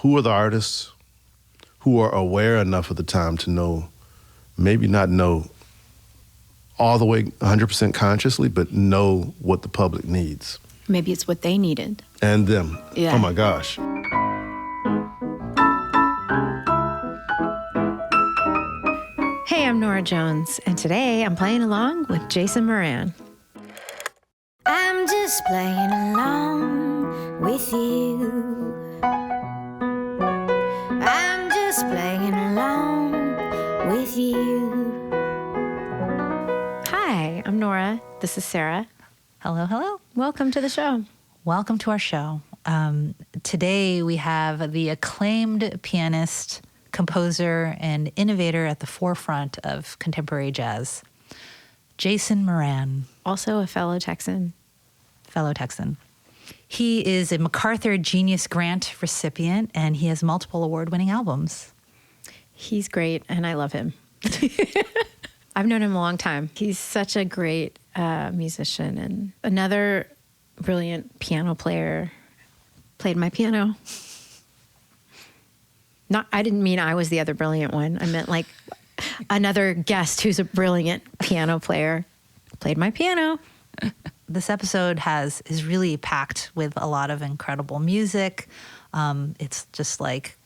who are the artists who are aware enough of the time to know, maybe not know all the way 100% consciously, but know what the public needs. Maybe it's what they needed. And them. Yeah. Oh my gosh. Hey, I'm Norah Jones, and today I'm playing along with Jason Moran. I'm just playing along with you. I'm just playing along with you. Hi, I'm Norah. This is Sarah. Hello, hello. Welcome to the show. Welcome to our show. Today we have the acclaimed pianist, composer, and innovator at the forefront of contemporary jazz, Jason Moran. Also a fellow Texan. He is a MacArthur Genius Grant recipient, and he has multiple award-winning albums. He's great, and I love him. I've known him a long time. He's such a great musician, and another brilliant piano player. Played my piano. I didn't mean I was the other brilliant one. I meant like another guest who's a brilliant piano player. Played my piano. This episode is really packed with a lot of incredible music. It's just like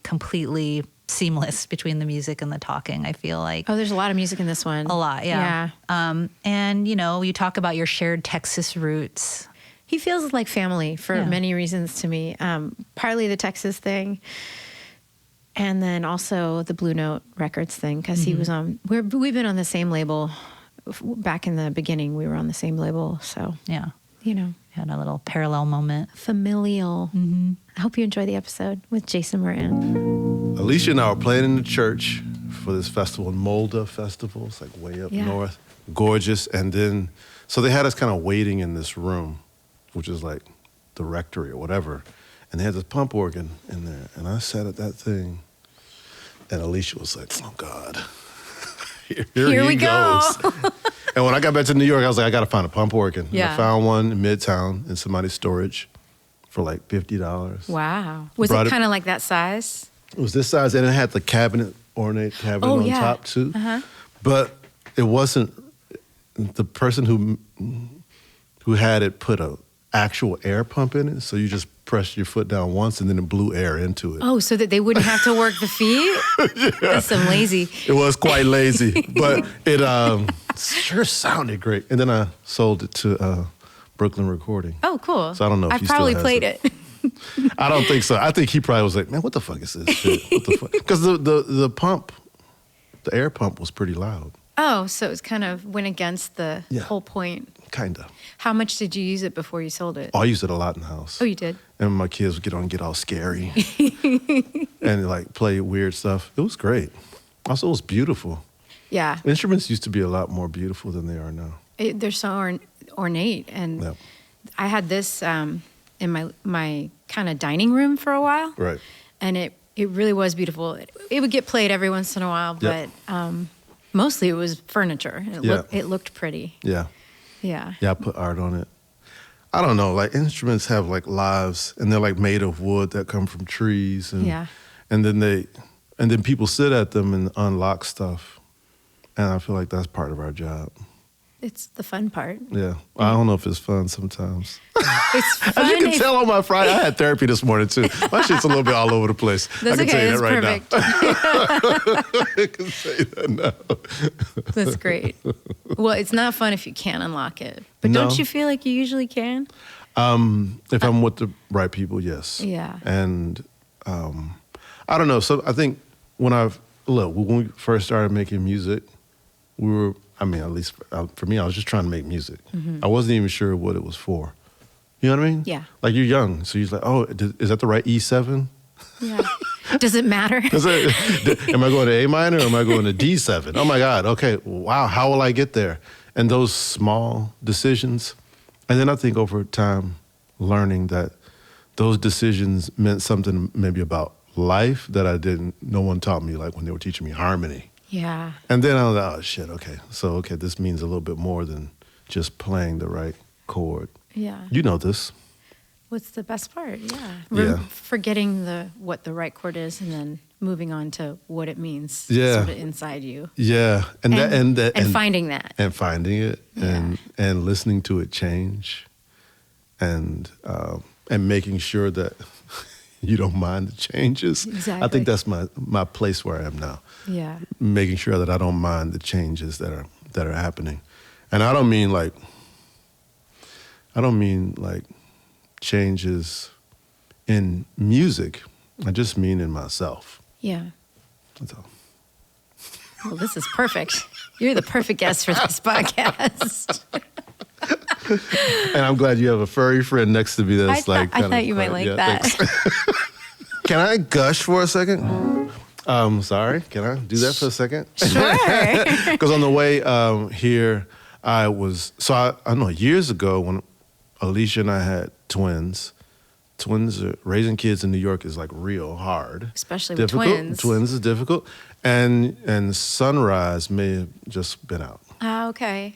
completely seamless between the music and the talking, I feel like. Oh, there's a lot of music in this one. A lot, yeah. And, you talk about your shared Texas roots. He feels like family for many reasons to me. Partly the Texas thing, and then also the Blue Note Records thing, because he was on, we've been on the same label. Back in the beginning, we were on the same label, so. Yeah. Had a little parallel moment. Familial. Mm-hmm. I hope you enjoy the episode with Jason Moran. Alicia and I were playing in the church for this festival, Molda Festival. It's like way up north. Gorgeous. And then, so they had us kind of waiting in this room, which is like the rectory or whatever. And they had this pump organ in there. And I sat at that thing. And Alicia was like, oh, God. Here we go. And when I got back to New York, I was like, I got to find a pump organ. Yeah. And I found one in Midtown in somebody's storage for like $50. Wow. Was it kind of like that size? It was this size, and it had the ornate cabinet on top too. Uh-huh. But it wasn't, the person who had it put a actual air pump in it, so you just pressed your foot down once and then it blew air into it. Oh, so that they wouldn't have to work the feet? Yeah. That's some lazy. It was quite lazy, but it sure sounded great. And then I sold it to Brooklyn Recording. Oh, cool. So I don't know if I've he probably still has played it. I don't think so. I think he probably was like, man, what the fuck is this shit? What the fuck? Because the pump, the air pump was pretty loud. Oh, so it kind of went against the whole point. Kind of. How much did you use it before you sold it? Oh, I used it a lot in the house. Oh, you did? And my kids would get all scary and like play weird stuff. It was great. Also, it was beautiful. Yeah. Instruments used to be a lot more beautiful than they are now. They're so ornate. And I had this in my kind of dining room for a while. Right. And it really was beautiful. It would get played every once in a while, but mostly it was furniture. It looked pretty. Yeah. Yeah. Yeah, I put art on it. I don't know, like instruments have like lives and they're like made of wood that come from trees and then people sit at them and unlock stuff. And I feel like that's part of our job. It's the fun part. Yeah. I don't know if it's fun sometimes. It's fun. As you can tell on my Friday, I had therapy this morning too. My shit's a little bit all over the place. That's I can tell you that right perfect. now. I can say that now. That's great. Well, it's not fun if you can't unlock it. But don't you feel like you usually can? If I'm with the right people, yes. Yeah. And I don't know. So I think when we first started making music, we were, at least for me, I was just trying to make music. Mm-hmm. I wasn't even sure what it was for. You know what I mean? Yeah. Like you're young, so you're like, oh, is that the right E7? Yeah. Does it matter? Am I going to A minor or am I going to D7? Oh my God, okay, wow, how will I get there? And those small decisions. And then I think over time, learning that those decisions meant something maybe about life that no one taught me, like when they were teaching me harmony. Yeah. And then I was like, oh shit, okay, this means a little bit more than just playing the right chord. Yeah. You know this. what's the best part. Yeah. Yeah. Forgetting what the right chord is and then moving on to what it means sort of inside you. Yeah. And finding that. And finding it and listening to it change and making sure that you don't mind the changes. Exactly. I think that's my place where I am now. Yeah. Making sure that I don't mind the changes that are happening. And I don't mean like changes in music. I just mean in myself. Yeah. That's all. Well, this is perfect. You're the perfect guest for this podcast. And I'm glad you have a furry friend next to me that's I thought you might like that. Can I gush for a second? Sorry, can I do that for a second? Sure. Because on the way here, I don't know, years ago when Alicia and I had twins. Raising kids in New York is like real hard. Especially difficult. with twins. Twins is difficult. And Sunrise may have just been out. Ah, okay.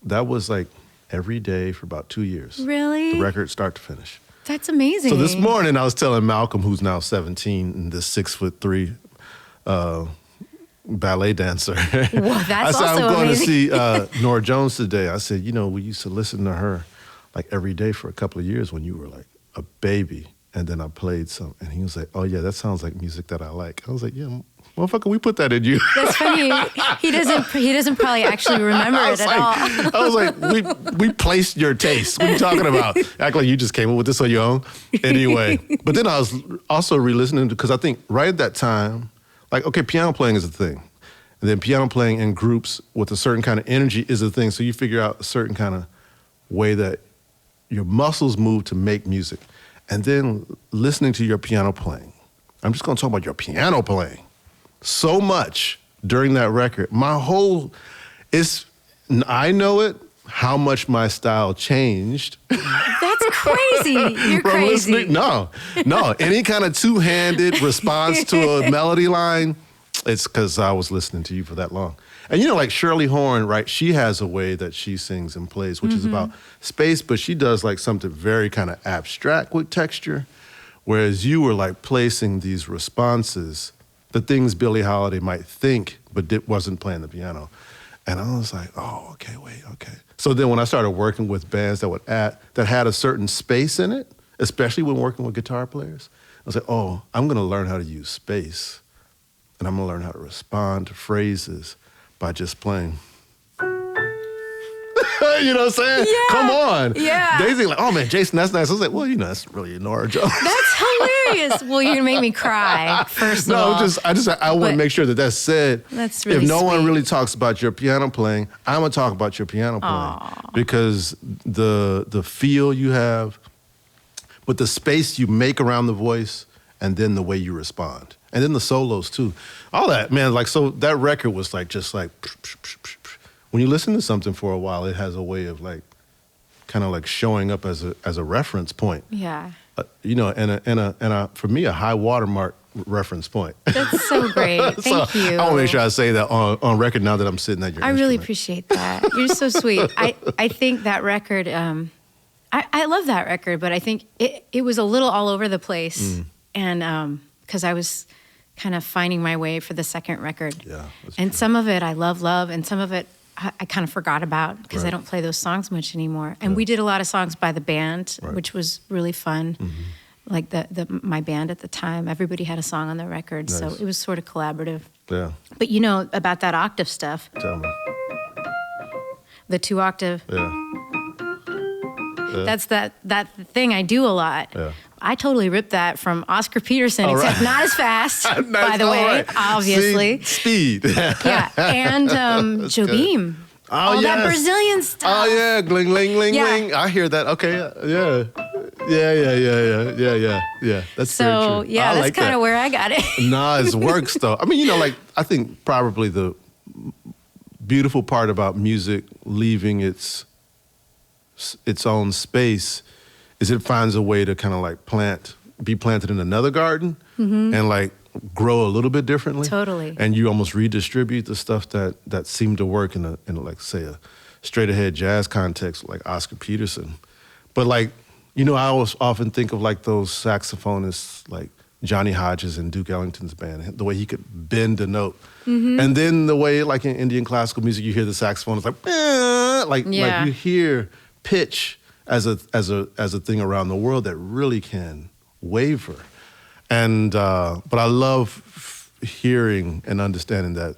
That was like every day for about 2 years. Really? The record start to finish. That's amazing. So this morning I was telling Malcolm, who's now 17, and this 6'3" ballet dancer. Well, that's I said, also I'm going amazing. to see Norah Jones today. I said, we used to listen to her like every day for a couple of years when you were like a baby. And then I played some, and he was like, oh yeah, that sounds like music that I like. I was like, yeah, motherfucker, we put that in you. That's funny. He doesn't probably actually remember it at all. I was like, we placed your taste. What are you talking about? Act like you just came up with this on your own. Anyway, but then I was also re-listening because I think right at that time, like, okay, piano playing is a thing. And then piano playing in groups with a certain kind of energy is a thing. So you figure out a certain kind of way that your muscles move to make music. And then listening to your piano playing. I'm just going to talk about your piano playing. So much during that record. I know it, how much my style changed. That's crazy. You're crazy. No. Any kind of two-handed response to a melody line, it's because I was listening to you for that long. And like Shirley Horn, right? She has a way that she sings and plays, which is about space, but she does like something very kind of abstract with texture, whereas you were like placing these responses, the things Billie Holiday might think, but wasn't playing the piano. And I was like, oh, okay. So then when I started working with bands that had a certain space in it, especially when working with guitar players, I was like, oh, I'm going to learn how to use space, and I'm going to learn how to respond to phrases by just playing. You know what I'm saying? Yeah. Come on. Yeah. Daisy like, oh man, Jason, that's nice. I was like, well, that's really Norah Jones. That's hilarious. Well, you're gonna make me cry, first of all. I want to make sure that's said. That's really if no one sweet. really talks about your piano playing, I'm gonna talk about your piano playing. Aww. Because the feel you have, but the space you make around the voice, and then the way you respond. And then the solos too. All that, man, like, so that record was like, just like, when you listen to something for a while, it has a way of like, kind of like showing up as a reference point. Yeah. And for me, a high watermark reference point. That's so great. Thank you. I want to make sure I say that on record now that I'm sitting at your I really instrument. appreciate that. You're so sweet. I think that record, I love that record, but I think it was a little all over the place. And because I was kind of finding my way for the second record. Yeah. And some of it I love, and some of it I kind of forgot about because I don't play those songs much anymore. And we did a lot of songs by the band, which was really fun. Like my band at the time, everybody had a song on the record, so it was sort of collaborative. Yeah. But about that octave stuff, Tell me. the 2-octave, Yeah. that's that thing I do a lot. Yeah. I totally ripped that from Oscar Peterson, All except right. not as fast, Nice, by the all way, right. obviously. See, speed. Yeah, and Jobim. Oh, All that yes. Brazilian stuff. Oh yeah, gling, ling, ling, Yeah. ling. I hear that. Okay, yeah. That's very So, true. yeah, I that's like kind that. of where I got it. Nah, it works though. I mean, like, I think probably the beautiful part about music leaving its own space is it finds a way to kind of like be planted in another garden and like grow a little bit differently. Totally. And you almost redistribute the stuff that seemed to work in like, say, a straight ahead jazz context like Oscar Peterson. But like, You know, I always often think of like those saxophonists like Johnny Hodges and Duke Ellington's band, the way he could bend a note. And then the way, like in Indian classical music, you hear the saxophone, it's like, like you hear pitch as a thing around the world that really can waver. And but I love hearing and understanding that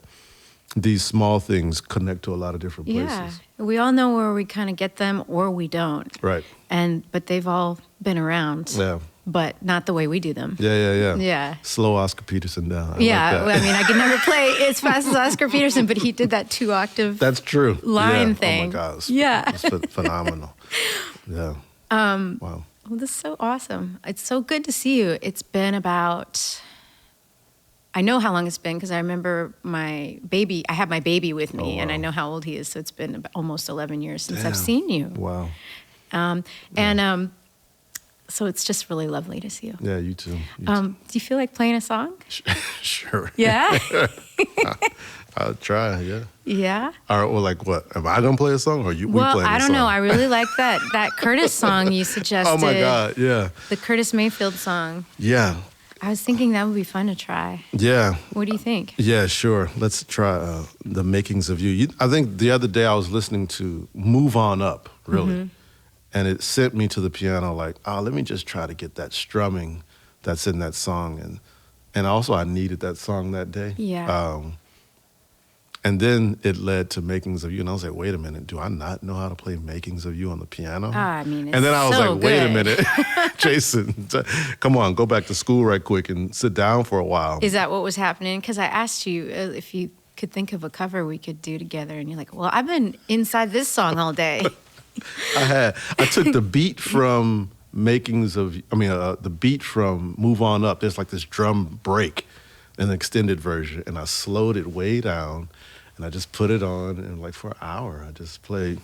these small things connect to a lot of different places. Yeah, we all know where we kind of get them or we don't. Right. But they've all been around. Yeah. But not the way we do them. Yeah. Slow Oscar Peterson down. I like that. Well, I mean, I could never play as fast as Oscar Peterson, but he did that 2-octave. That's true. Line thing. Oh my God. It's phenomenal. Yeah. Wow. Well, this is so awesome. It's so good to see you. It's been about, I know how long it's been because I remember I have my baby with me and I know how old he is. So it's been almost 11 years since I've seen you. Wow. So it's just really lovely to see you. Yeah, you too. Do you feel like playing a song? Sure. Yeah? I'll try, yeah. Yeah? All right, well, like what? Am I going to play a song or we playing a song? Well, I don't know. I really like that Curtis song you suggested. Oh, my God, yeah. The Curtis Mayfield song. Yeah. I was thinking that would be fun to try. Yeah. What do you think? Yeah, sure. Let's try The Makings of You. I think the other day I was listening to Move On Up, really. And it sent me to the piano like, let me just try to get that strumming that's in that song. And also I needed that song that day. Yeah. And then it led to Makings of You. And I was like, wait a minute, do I not know how to play Makings of You on the piano? I mean, it's and then I was so like, wait good. a minute, Jason, come on, go back to school right quick and sit down for a while. Is that what was happening? Because I asked you if you could think of a cover we could do together. And you're like, well, I've been inside this song all day. I took the beat from the beat from Move On Up. There's like this drum break, an extended version, and I slowed it way down, and I just put it on, and like for an hour, I just played,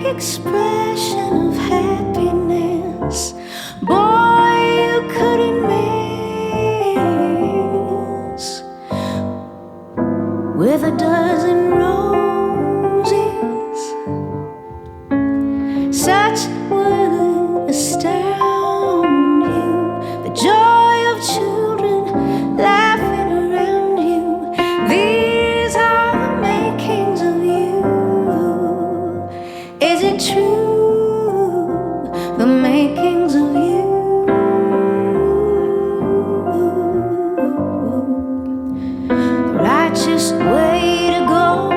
expression of happiness. Boy, you couldn't miss. With a dozen roses, such would astound you. The joy of children laughing around you. These are the makings of you. Is it true? The makings of you. The righteous way to go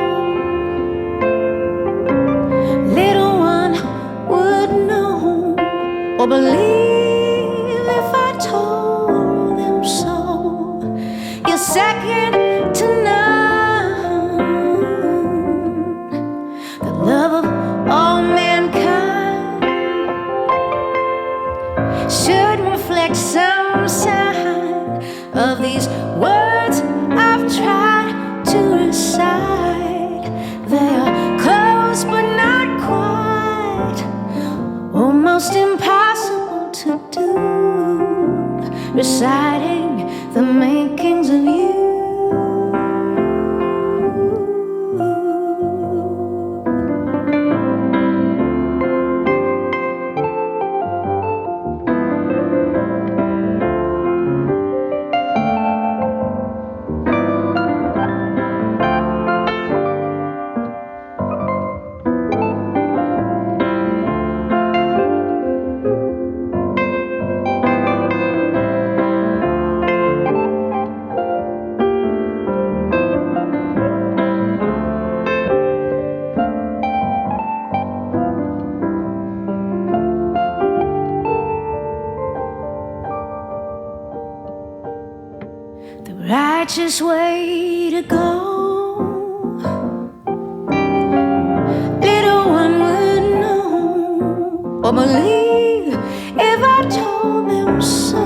go, little one would know or believe if I told them so.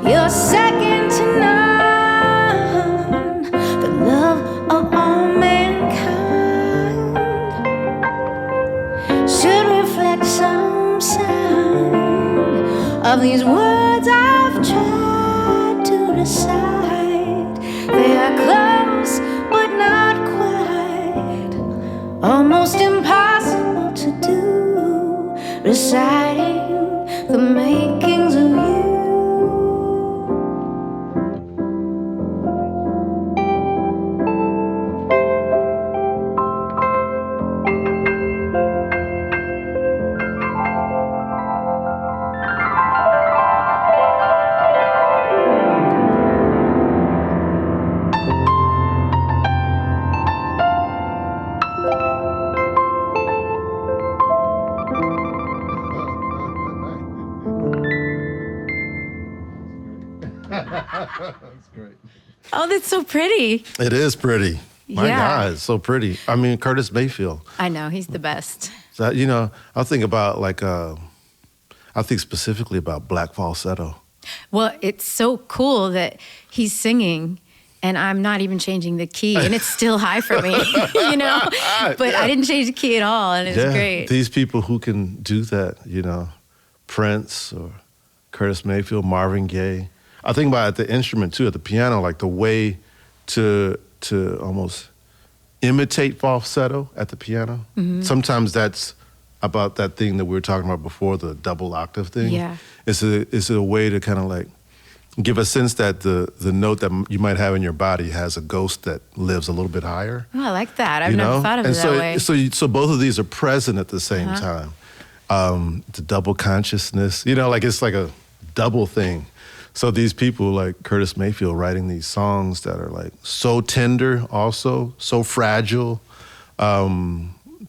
You're second to none, the love of all mankind should reflect some sign of these words I've tried to decide. They are close but not quite, almost impossible to do, reciting the makings of you. That's great. Oh, that's so pretty. It is pretty. My Yeah. God, it's so pretty. I mean, Curtis Mayfield. I know, he's the best. So, you know, I think about I think specifically about black falsetto. Well, it's so cool that he's singing and I'm not even changing the key and it's still high for me, you know? But I didn't change the key at all and it's great. These people who can do that, you know, Prince or Curtis Mayfield, Marvin Gaye. I think about the instrument too, at the piano, like the way to almost imitate falsetto at the piano. Mm-hmm. Sometimes that's about that thing that we were talking about before, the double octave thing. Yeah. It's a way to kind of like give a sense that the note that you might have in your body has a ghost that lives a little bit higher. Oh, I like that. I've never thought of it that way. So both of these are present at the same time. The double consciousness, you know, like it's like a double thing. So these people like Curtis Mayfield writing these songs that are like so tender also, so fragile.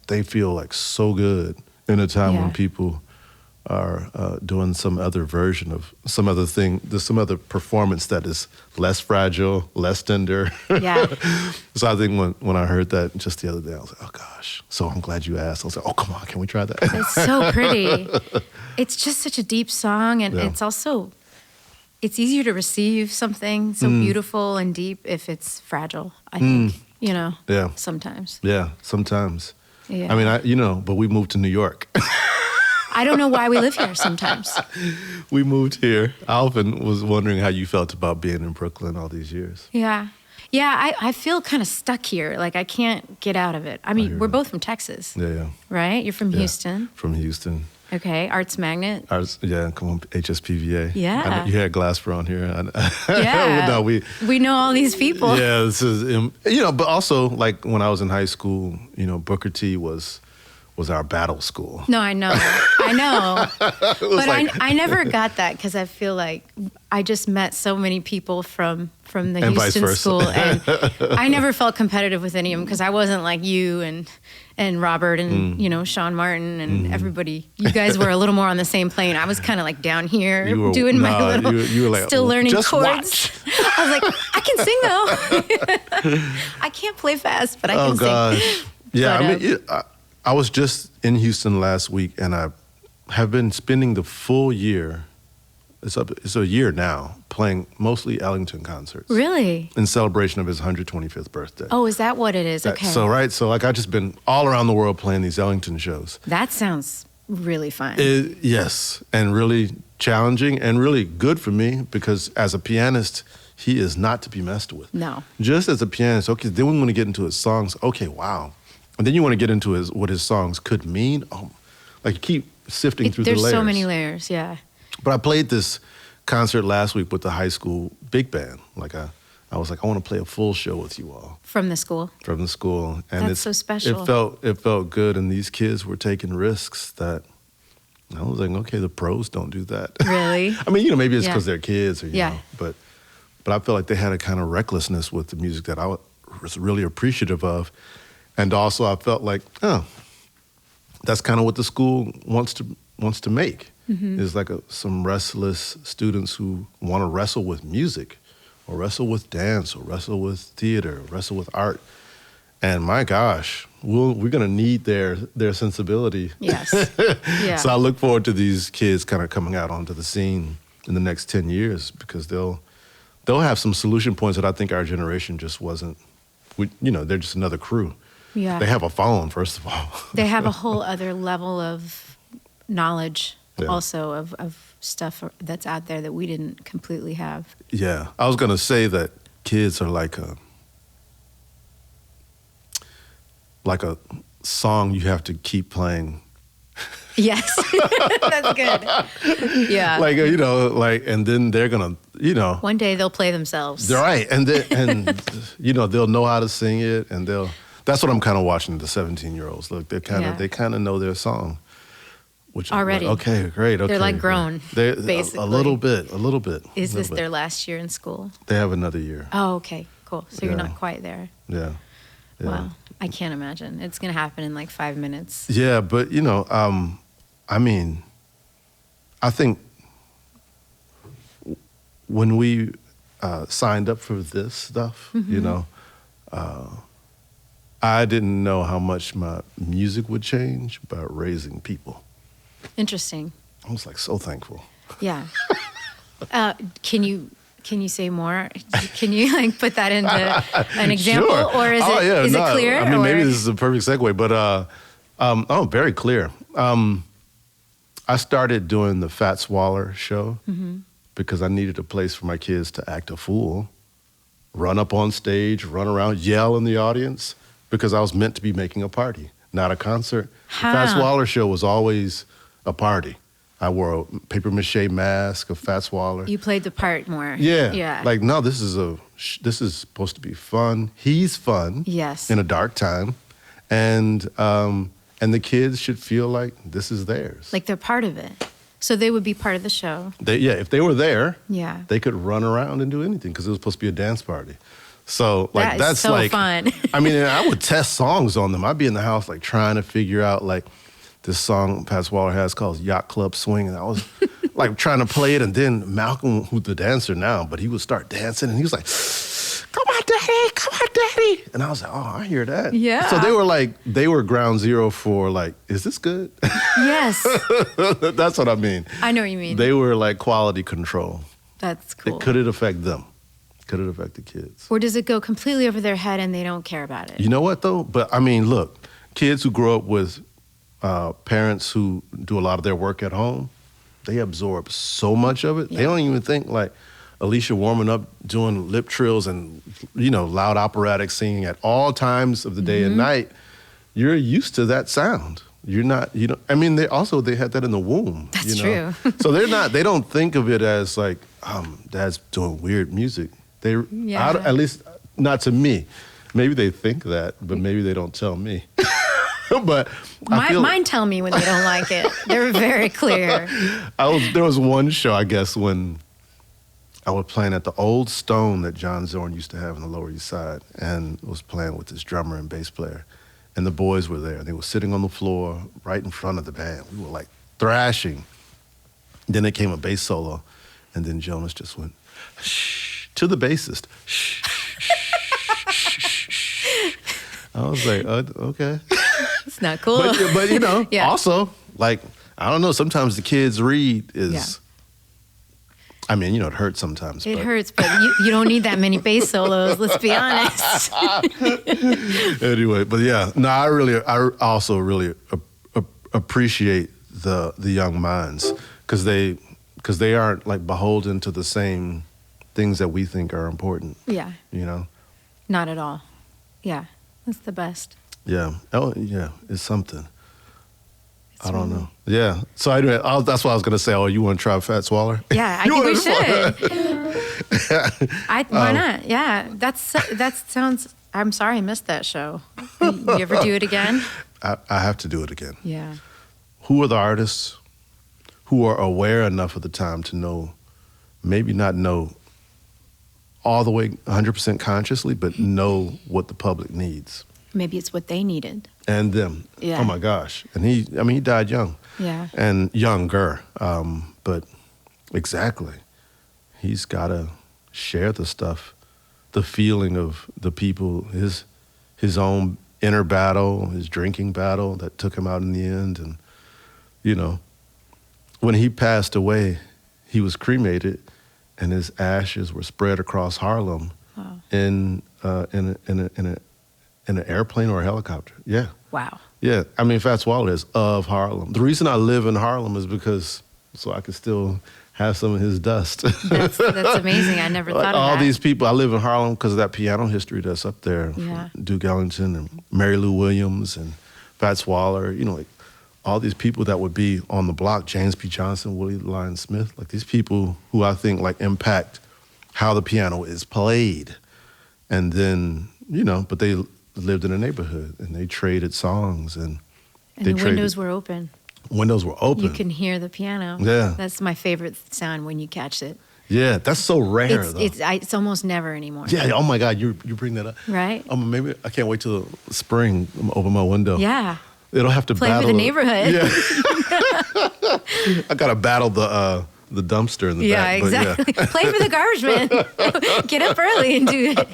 They feel like so good in a time when people are doing some other version of some other thing. There's some other performance that is less fragile, less tender. Yeah. So I think when I heard that just the other day, I was like, oh gosh. So I'm glad you asked. I was like, oh, come on, can we try that? It's so pretty. It's just such a deep song and it's also, it's easier to receive something so beautiful and deep if it's fragile, I think, you know, sometimes. Yeah, sometimes. Yeah. I mean, but we moved to New York. I don't know why we live here sometimes. We moved here. Alvin was wondering how you felt about being in Brooklyn all these years. Yeah. Yeah, I feel kind of stuck here. Like, I can't get out of it. I mean, we're both from Texas. Yeah. Right? You're from Houston. From Houston. Okay, Arts Magnet. Come on, HSPVA. Yeah. You had Glasper on here. Yeah. No, we know all these people. Yeah, this is, but also, like, when I was in high school, Booker T was our battle school. No, I know. But I never got that because I feel like I just met so many people from the And vice Houston versa. school. And I never felt competitive with any of them because I wasn't like you and Robert and, Sean Martin and everybody. You guys were a little more on the same plane. I was kind of like down here doing my little, you were like, still learning just chords. I was like, I can sing though. I can't play fast, but I can sing. Oh, gosh. Yeah, I was just in Houston last week, and I have been spending the full year, it's a year now, playing mostly Ellington concerts. Really? In celebration of his 125th birthday. Oh, is that what it is? Okay. So I've just been all around the world playing these Ellington shows. That sounds really fun. Yes, and really challenging and really good for me because as a pianist, he is not to be messed with. No. Just as a pianist, okay, then we want to get into his songs. Okay, wow. And then you want to get into what his songs could mean. Oh, like you keep sifting through the layers. There's so many layers, yeah. But I played this concert last week with the high school big band. Like I was like, I want to play a full show with you all. From the school? From the school. And That's so special. It felt good, and these kids were taking risks that I was like, okay, the pros don't do that. Really? I mean, maybe it's because they're kids, or yeah. But I felt like they had a kind of recklessness with the music that I was really appreciative of. And also I felt like, that's kind of what the school wants to make. Mm-hmm. Is like some restless students who want to wrestle with music or wrestle with dance, or wrestle with theater, or wrestle with art. And my gosh, we're going to need their sensibility. Yes. Yeah. So I look forward to these kids kind of coming out onto the scene in the next 10 years, because they'll have some solution points that I think our generation just wasn't. They're just another crew. Yeah. They have a phone, first of all. They have a whole other level of knowledge, Yeah. also of stuff that's out there that we didn't completely have. Yeah, I was going to say that kids are like a song you have to keep playing. Yes. That's good. Yeah. And then they're going to, One day they'll play themselves. They're right. And they'll know how to sing it, and that's what I'm kind of watching, the 17-year-olds. Look, they kind of know their song. Which already. Okay, great. Okay. They're like grown, basically. A little bit. Is this their last year in school? They have another year. Oh, okay, cool. So you're not quite there. Yeah. Wow. I can't imagine. It's going to happen in like 5 minutes. Yeah, but, I think when we signed up for this stuff, I didn't know how much my music would change by raising people. Interesting. I was like so thankful. Yeah. Can you say more? Can you like put that into an example, Sure. or is it clear? I mean, maybe this is a perfect segue, but very clear. I started doing the Fats Waller show because I needed a place for my kids to act a fool, run up on stage, run around, yell in the audience, because I was meant to be making a party, not a concert. The Fats Waller show was always a party. I wore a paper mache mask of Fats Waller. You played the part more. Yeah. Yeah. Like, no, this is supposed to be fun. He's fun. Yes. In a dark time. And the kids should feel like this is theirs. Like they're part of it. So they would be part of the show. If they were there, yeah, they could run around and do anything, because it was supposed to be a dance party. So like that's so like fun. I mean, and I would test songs on them. I'd be in the house like trying to figure out like this song Fats Waller has called Yacht Club Swing, and I was like trying to play it, and then Malcolm, who's the dancer now, but he would start dancing, and he was like, come on, daddy. And I was like, oh, I hear that. Yeah. So they were ground zero for like, is this good? Yes. That's what I mean. I know what you mean. They were like quality control. That's cool. Could it affect them? Could it affect the kids? Or does it go completely over their head and they don't care about it? You know what, though? But, I mean, look, kids who grow up with parents who do a lot of their work at home, they absorb so much of it. Yeah. They don't even think, like, Alicia warming up, doing lip trills and, loud operatic singing at all times of the day and night. You're used to that sound. You're not, I mean, they had that in the womb. That's true. So they don't think of it as like, Dad's doing weird music. At least not to me. Maybe they think that, but maybe they don't tell me. But mine tell me when they don't like it. They're very clear. There was one show, I guess, when I was playing at the old Stone that John Zorn used to have in the Lower East Side, and was playing with this drummer and bass player. And the boys were there. They were sitting on the floor right in front of the band. We were like thrashing. Then there came a bass solo, and then Jonas just went, shh, to the bassist. Shh, shh, shh, shh, shh. I was like, okay. It's not cool. But yeah. Also, like, I don't know, sometimes the kids read is, I mean, it hurts sometimes. It hurts, but you don't need that many bass solos, let's be honest. Anyway, but yeah, no, I also really appreciate the young minds, because they aren't like beholden to the same things that we think are important. Yeah. Not at all. Yeah, that's the best. Yeah. Oh, yeah, it's something. I don't know. Yeah. So anyway, that's what I was going to say. Oh, you want to try Fats Waller? Yeah, I think we should. Why not? Yeah, that sounds. I'm sorry I missed that show. You ever do it again? I have to do it again. Yeah. Who are the artists who are aware enough of the time to know, maybe not know all the way 100% consciously, but know what the public needs? Maybe it's what they needed. And them. Yeah. Oh my gosh. And he died young. Yeah. And younger. But exactly. He's gotta share the stuff, the feeling of the people, his own inner battle, his drinking battle that took him out in the end. And, you know, when he passed away, he was cremated and his ashes were spread across Harlem. Wow. in an airplane or a helicopter. Yeah. Wow. Yeah. I mean, Fats Waller is of Harlem. The reason I live in Harlem is because so I could still have some of his dust. That's amazing. I never thought of all that. these people. I live in Harlem because of that piano history that's up there. Yeah. Duke Ellington and Mary Lou Williams and Fats Waller. You know, like all these people that would be on the block. James P. Johnson, Willie Lyon Smith. Like these people who I think like impact how the piano is played. And then, you know, but they lived in a neighborhood and they traded songs and the windows were open. Windows were open. You can hear the piano. Yeah. That's my favorite sound when you catch it. Yeah, that's so rare, though. It's almost never anymore. Yeah, oh my God, you bring that up. Right? Maybe I can't wait till spring. I'm gonna open my window. Yeah. It'll have to play battle for the neighborhood. Yeah. I gotta battle the dumpster in the back. Yeah, exactly. Yeah. Play for the garbage man. Get up early and do it.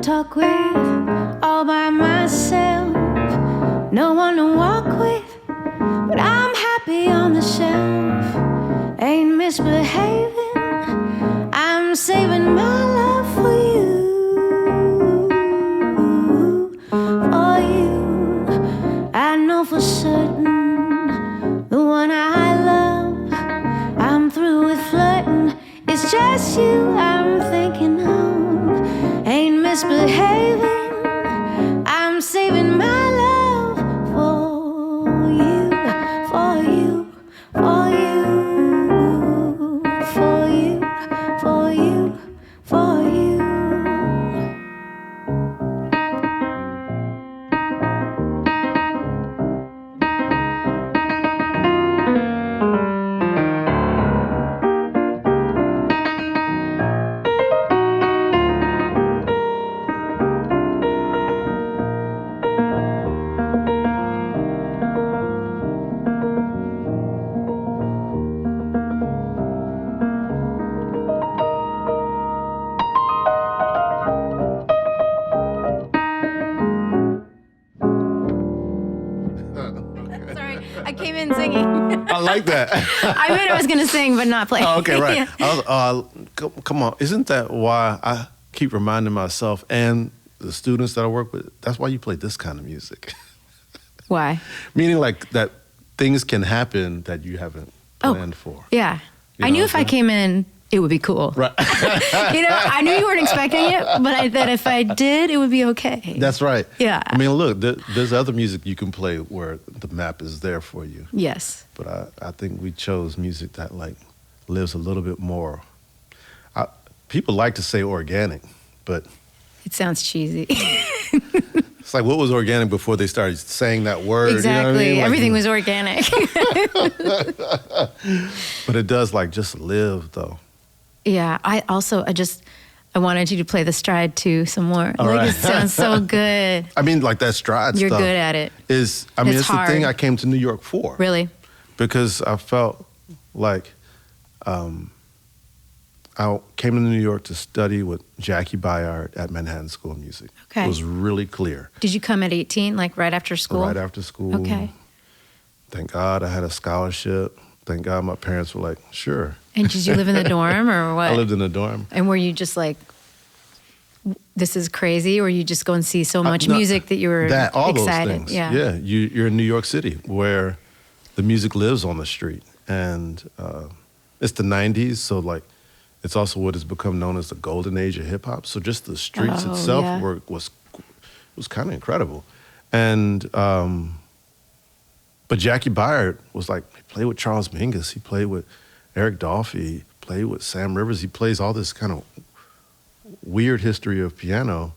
Talk with all by myself, no one to walk with, but I'm happy on the shelf. Ain't misbehaving, I'm saving my love for you, for you. I know for certain the one I love, I'm through with flirting. It's just you I'm thinking of. Ain't misbehaving, I'm saving my love for you, for you, for you, for you, for you, for you. Sorry, I came in singing. I like that. I meant I was going to sing, but not play. Oh, okay, right. Yeah. Come on. Isn't that why I keep reminding myself and the students that I work with, that's why you play this kind of music? Why? Meaning like that things can happen that you haven't planned for. Yeah. You I know knew what if I I'm came in it would be cool. Right. I knew you weren't expecting it, but that if I did, it would be okay. That's right. Yeah. I mean, look, there's other music you can play where the map is there for you. Yes. But I think we chose music that like lives a little bit more. People like to say organic, but it sounds cheesy. it's like, what was organic before they started saying that word? Exactly. You know what I mean? Like, everything was organic. But it does like just live though. Yeah. I wanted you to play the stride too some more. All right. It sounds so good. I mean, like that stride You're stuff. good at it. It's It's the hard. thing I came to New York for. Really? Because I felt like I came to New York to study with Jackie Bayard at Manhattan School of Music. Okay. It was really clear. Did you come at 18, like right after school? Right after school. Okay. Thank God I had a scholarship. Thank God my parents were like, sure. And did you live in the dorm or what? I lived in a dorm. And were you just like, this is crazy, or you just go and see so much No, music that you were all excited? those things. Yeah. You're in New York City where the music lives on the street. And it's the 90s, so like it's also what has become known as the golden age of hip hop. So just the streets Oh, itself yeah. was kind of incredible. And but Jackie Bayard was like, he played with Charles Mingus, he played with Eric Dolphy, he played with Sam Rivers, he plays all this kind of weird history of piano,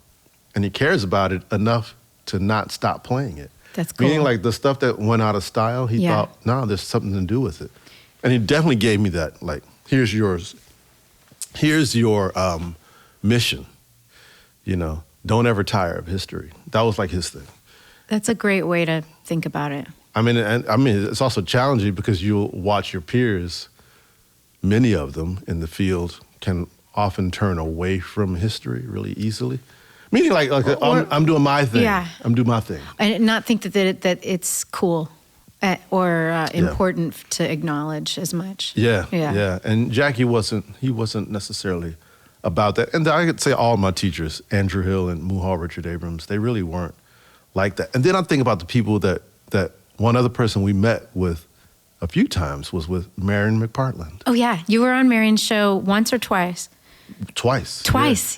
and he cares about it enough to not stop playing it. That's cool. Meaning like the stuff that went out of style, he Yeah. thought, no, there's something to do with it. And he definitely gave me that, like, here's your mission, don't ever tire of history. That was like his thing. That's a great way to think about it. I mean, it's also challenging because you'll watch your peers, many of them in the field can often turn away from history really easily. Meaning like I'm doing my thing. Yeah. I'm doing my thing. And not think that it's cool or important to acknowledge as much. Yeah. And Jackie wasn't necessarily about that. And I could say all my teachers, Andrew Hill and Muhal Richard Abrams, they really weren't like that. And then I think about the people that one other person we met with a few times was with Marion McPartland. Oh, yeah. You were on Marion's show once or twice? Twice,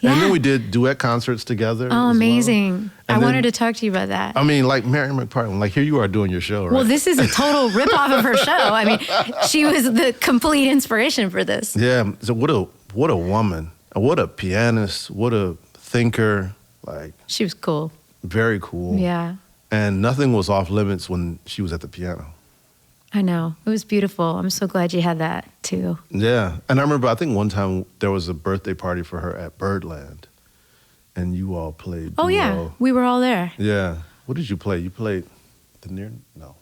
yeah. And then we did duet concerts together. Oh, as amazing. well. I wanted to talk to you about that. I mean, like Marion McPartland, like here you are doing your show, right? Well, this is a total ripoff of her show. I mean, she was the complete inspiration for this. Yeah. So what a woman, what a pianist, what a thinker, like She was cool. very cool. Yeah, And nothing was off limits when she was at the piano. I know. It was beautiful. I'm so glad you had that too. Yeah. And I remember, I think one time there was a birthday party for her at Birdland, and you all played. Oh, yeah. duo. We were all there. Yeah. What did you play? You played the near? No.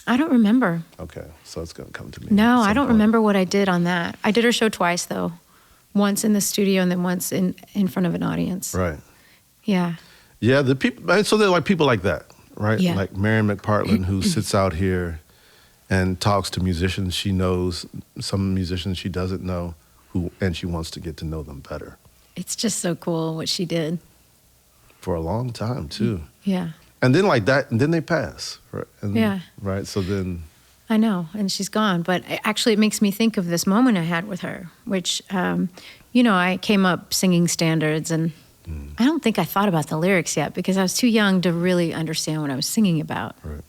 I don't remember. Okay. So it's going to come to me. No, at some I don't point. remember what I did on that. I did her show twice, though. Once in the studio and then once in front of an audience. Right. Yeah. Yeah. The people. So they're like people like that, right? Yeah. Like Marion McPartland, who sits out here and talks to musicians she knows, some musicians she doesn't know, and she wants to get to know them better. It's just so cool what she did. For a long time, too. Yeah. And then like that, and then they pass, right? And, Yeah. Right. So then, I know, and she's gone. But actually, it makes me think of this moment I had with her, which, I came up singing standards, and I don't think I thought about the lyrics yet because I was too young to really understand what I was singing about, Right.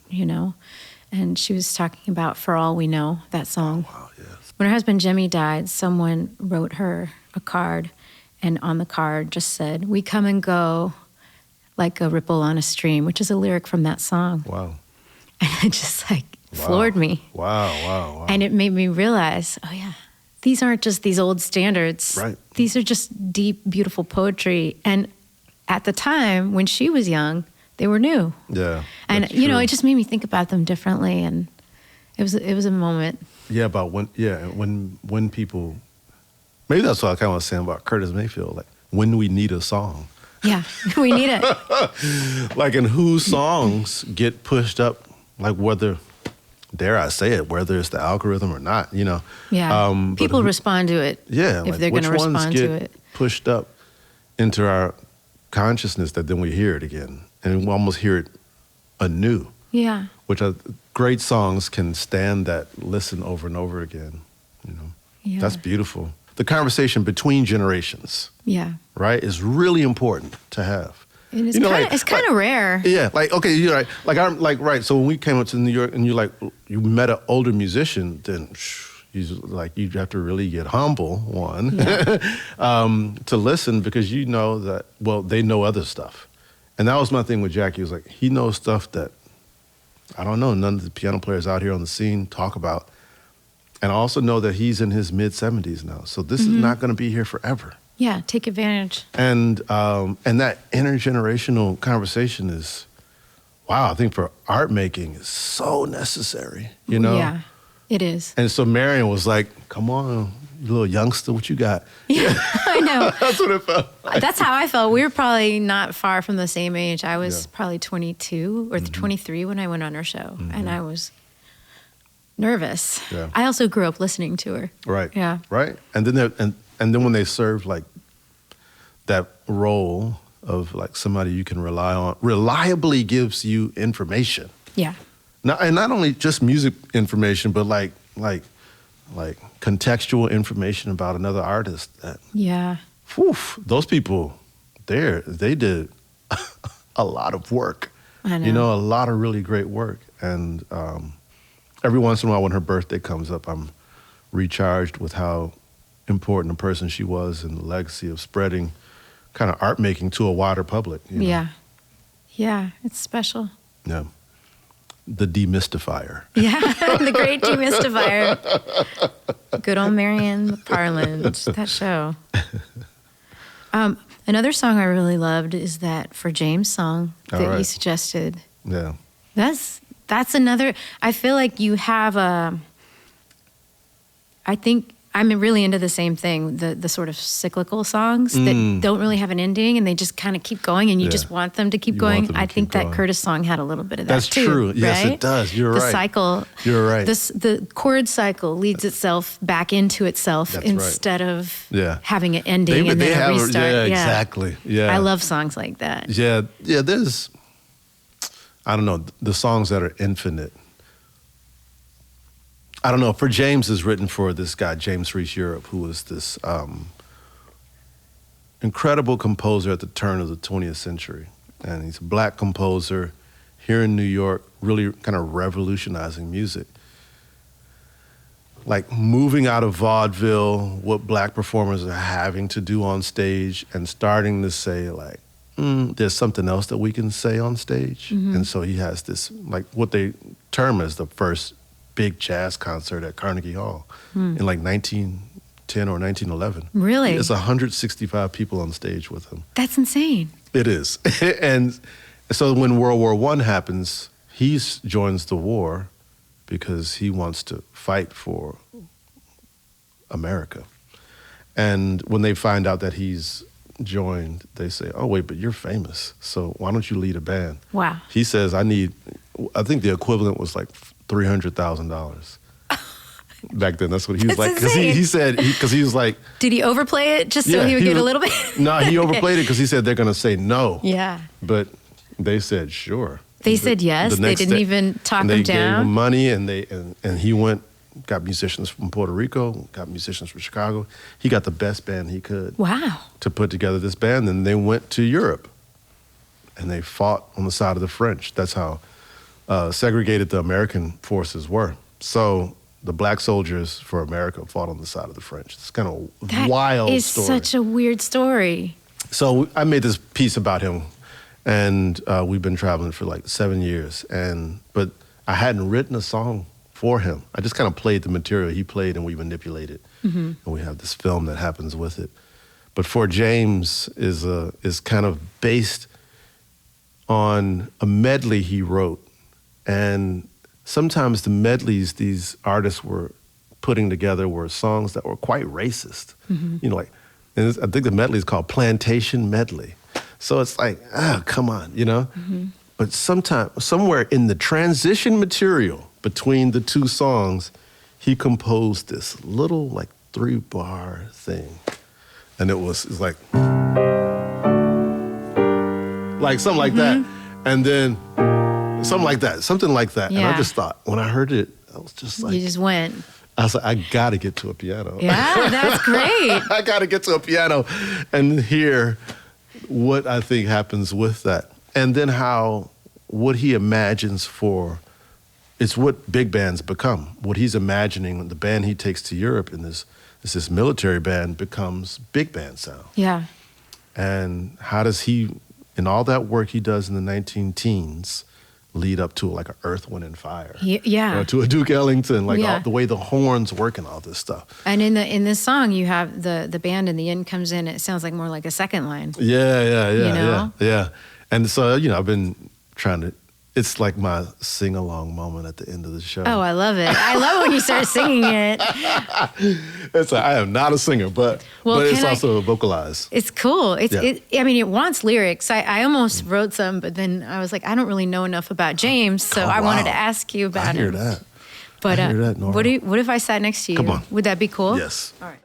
And she was talking about For All We Know, that song. Oh, wow, yes. When her husband Jimmy died, someone wrote her a card, and on the card just said, "We come and go like a ripple on a stream," which is a lyric from that song. Wow. And it just floored me. Wow. And it made me realize, oh yeah, these aren't just these old standards. Right. These are just deep, beautiful poetry. And at the time when she was young, they were new. Yeah. And that's true. it just made me think about them differently. And it was a moment. Yeah, about when people, maybe that's what I kind of was saying about Curtis Mayfield, like when we need a song. Yeah, we need it. Like, and whose songs get pushed up, like whether, dare I say it, whether it's the algorithm or not, Yeah. but People respond to it. Yeah. If like they're going to which ones respond get to it. pushed up into our consciousness that then we hear it again. And we almost hear it anew. Yeah. Which are great songs can stand that listen over and over again. Yeah. That's beautiful. the conversation between generations, Yeah. right, is really important to have. And it's You know, kind of like- it's kind of rare. Yeah, like, okay, you're right. Like, I'm like, right. So when we came up to New York and you met an older musician, then you have to really get humble, one, to listen, because you know that, well, they know other stuff. And that was my thing with Jackie. Was like, he knows stuff that, I don't know, none of the piano players out here on the scene talk about. And I also know that he's in his mid-70s now. So this is not going to be here forever. Yeah, take advantage. And that intergenerational conversation is, wow, I think for art making is so necessary, you know? Yeah, it is. And so Marion was like, come on, you little youngster, what you got? Yeah, I know. That's what it felt like. That's how I felt. We were probably not far from the same age. I was probably 22 or 23 when I went on her show, and I was nervous. Yeah. I also grew up listening to her. Right. Yeah. Right. And then and then when they serve like that role of like somebody you can rely on, reliably gives you information. Yeah. And not only just music information, but like contextual information about another artist. That, Yeah. whew, those people, they did a lot of work. I know. You know, a lot of really great work. And every once in a while when her birthday comes up, I'm recharged with how important a person she was and the legacy of spreading kind of art making to a wider public. You know? Yeah. Yeah. It's special. Yeah. The demystifier. Yeah. The great demystifier. Good old Marion McParland. That show. Another song I really loved is that For James song that you suggested. Yeah. That's another. I feel like you have I think I'm really into the same thing, the sort of cyclical songs that don't really have an ending and they just kind of keep going and you just want them to keep You going. want them to I keep think that going. Curtis song had a little bit of that That's too. true. Yes, right? it does. You're the right. The cycle. You're right. The chord cycle leads itself back into itself That's right. instead of Yeah. having an ending and then a restart. Yeah, exactly. Yeah. I love songs like that. Yeah, there's, I don't know, the songs that are infinite. I don't know, For James is written for this guy, James Reese Europe, who was this incredible composer at the turn of the 20th century. And he's a black composer here in New York, really kind of revolutionizing music. Like moving out of vaudeville, what black performers are having to do on stage and starting to say like, there's something else that we can say on stage. And so he has this, like what they term as the first big jazz concert at Carnegie Hall in like 1910 or 1911. Really? There's 165 people on stage with him. That's insane. It is. And so when World War I happens, he joins the war because he wants to fight for America. And when they find out that he's joined, they say, oh, wait, but you're famous, so why don't you lead a band? Wow. He says, I think the equivalent was like $300,000. Back then, that's what he was That's like. Because insane. he said, because he was like... Did he overplay it just so he would get a little bit? No, he overplayed it because he said they're going to say no. Yeah. But they said sure. They said yes. The They next didn't day- even talk and him they down. gave him money, and he went, got musicians from Puerto Rico, got musicians from Chicago. He got the best band he could Wow. to put together this band. And they went to Europe, and they fought on the side of the French. That's how segregated the American forces were. So the black soldiers for America fought on the side of the French. It's kind of That wild is story. such a weird story. So I made this piece about him, and we've been traveling for like 7 years. But I hadn't written a song for him. I just kind of played the material he played, and we manipulated, and we have this film that happens with it. But For James is kind of based on a medley he wrote, and sometimes the medleys these artists were putting together were songs that were quite racist. You know, like, and I think the medley is called Plantation Medley. So it's like, come on, you know? But somewhere in the transition material between the two songs, he composed this little like 3-bar thing. And it's like something like that. And then something like that. And I Yeah. just thought, when I heard it, I was just like, You just went. I was like, I got to get to a piano. Yeah, that's great. I got to get to a piano and hear what I think happens with that. And then what he imagines for, it's what big bands become. What he's imagining, the band he takes to Europe in this military band becomes big band sound. Yeah. And how does he, in all that work he does in the 19-teens, lead up to like an Earth, Wind, and Fire. Yeah. To a Duke Ellington, like all, the way the horns work and all this stuff. And in this song, you have the band in the end comes in. It sounds like more like a second line. Yeah. And so, I've been trying to, it's like my sing-along moment at the end of the show. Oh, I love it. I love when you start singing it. I am not a singer, but it's also vocalized. It's cool. It wants lyrics. I almost wrote some, but then I was like, I don't really know enough about James, so I wanted to ask you about him. I hear that. But I hear that, Norah. what if I sat next to you? Come on. Would that be cool? Yes. All right.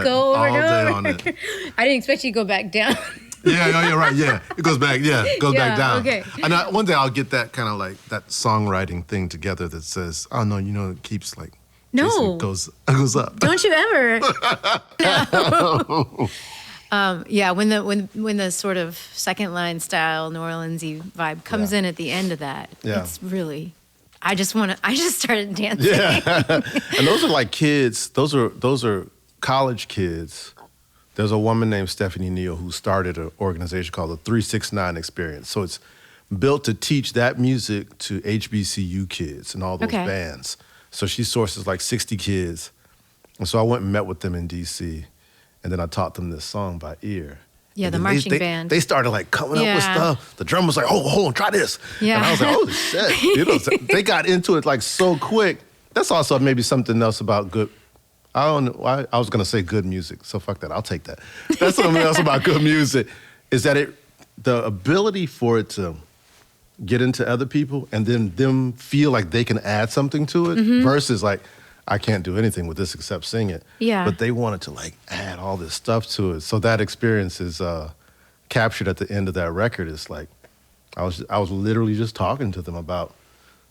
Go over and over. I didn't expect you to go back down. Yeah, you're right. Yeah, it goes back. Yeah, it goes back down. Okay. And one day I'll get that kind of like that songwriting thing together that says, "Oh no, it keeps like no it goes up." Don't you ever? No. When the sort of second line style New Orleans-y vibe comes in at the end of that, it's really. I just started dancing. Yeah, and those are like kids. Those are college kids. There's a woman named Stephanie Neal who started an organization called the 369 Experience. So it's built to teach that music to HBCU kids and all those bands. So she sources like 60 kids. And so I went and met with them in D.C. And then I taught them this song by ear. Yeah, the marching band. They started like coming up with stuff. The drummer was like, hold on, try this. Yeah. And I was like, holy shit. So they got into it like so quick. That's also maybe something else about good. I don't know. I was going to say good music, so fuck that. I'll take that. That's something else about good music, is that the ability for it to get into other people and then them feel like they can add something to it versus like, I can't do anything with this except sing it. Yeah. But they wanted to like add all this stuff to it. So that experience is captured at the end of that record. It's like, I was literally just talking to them about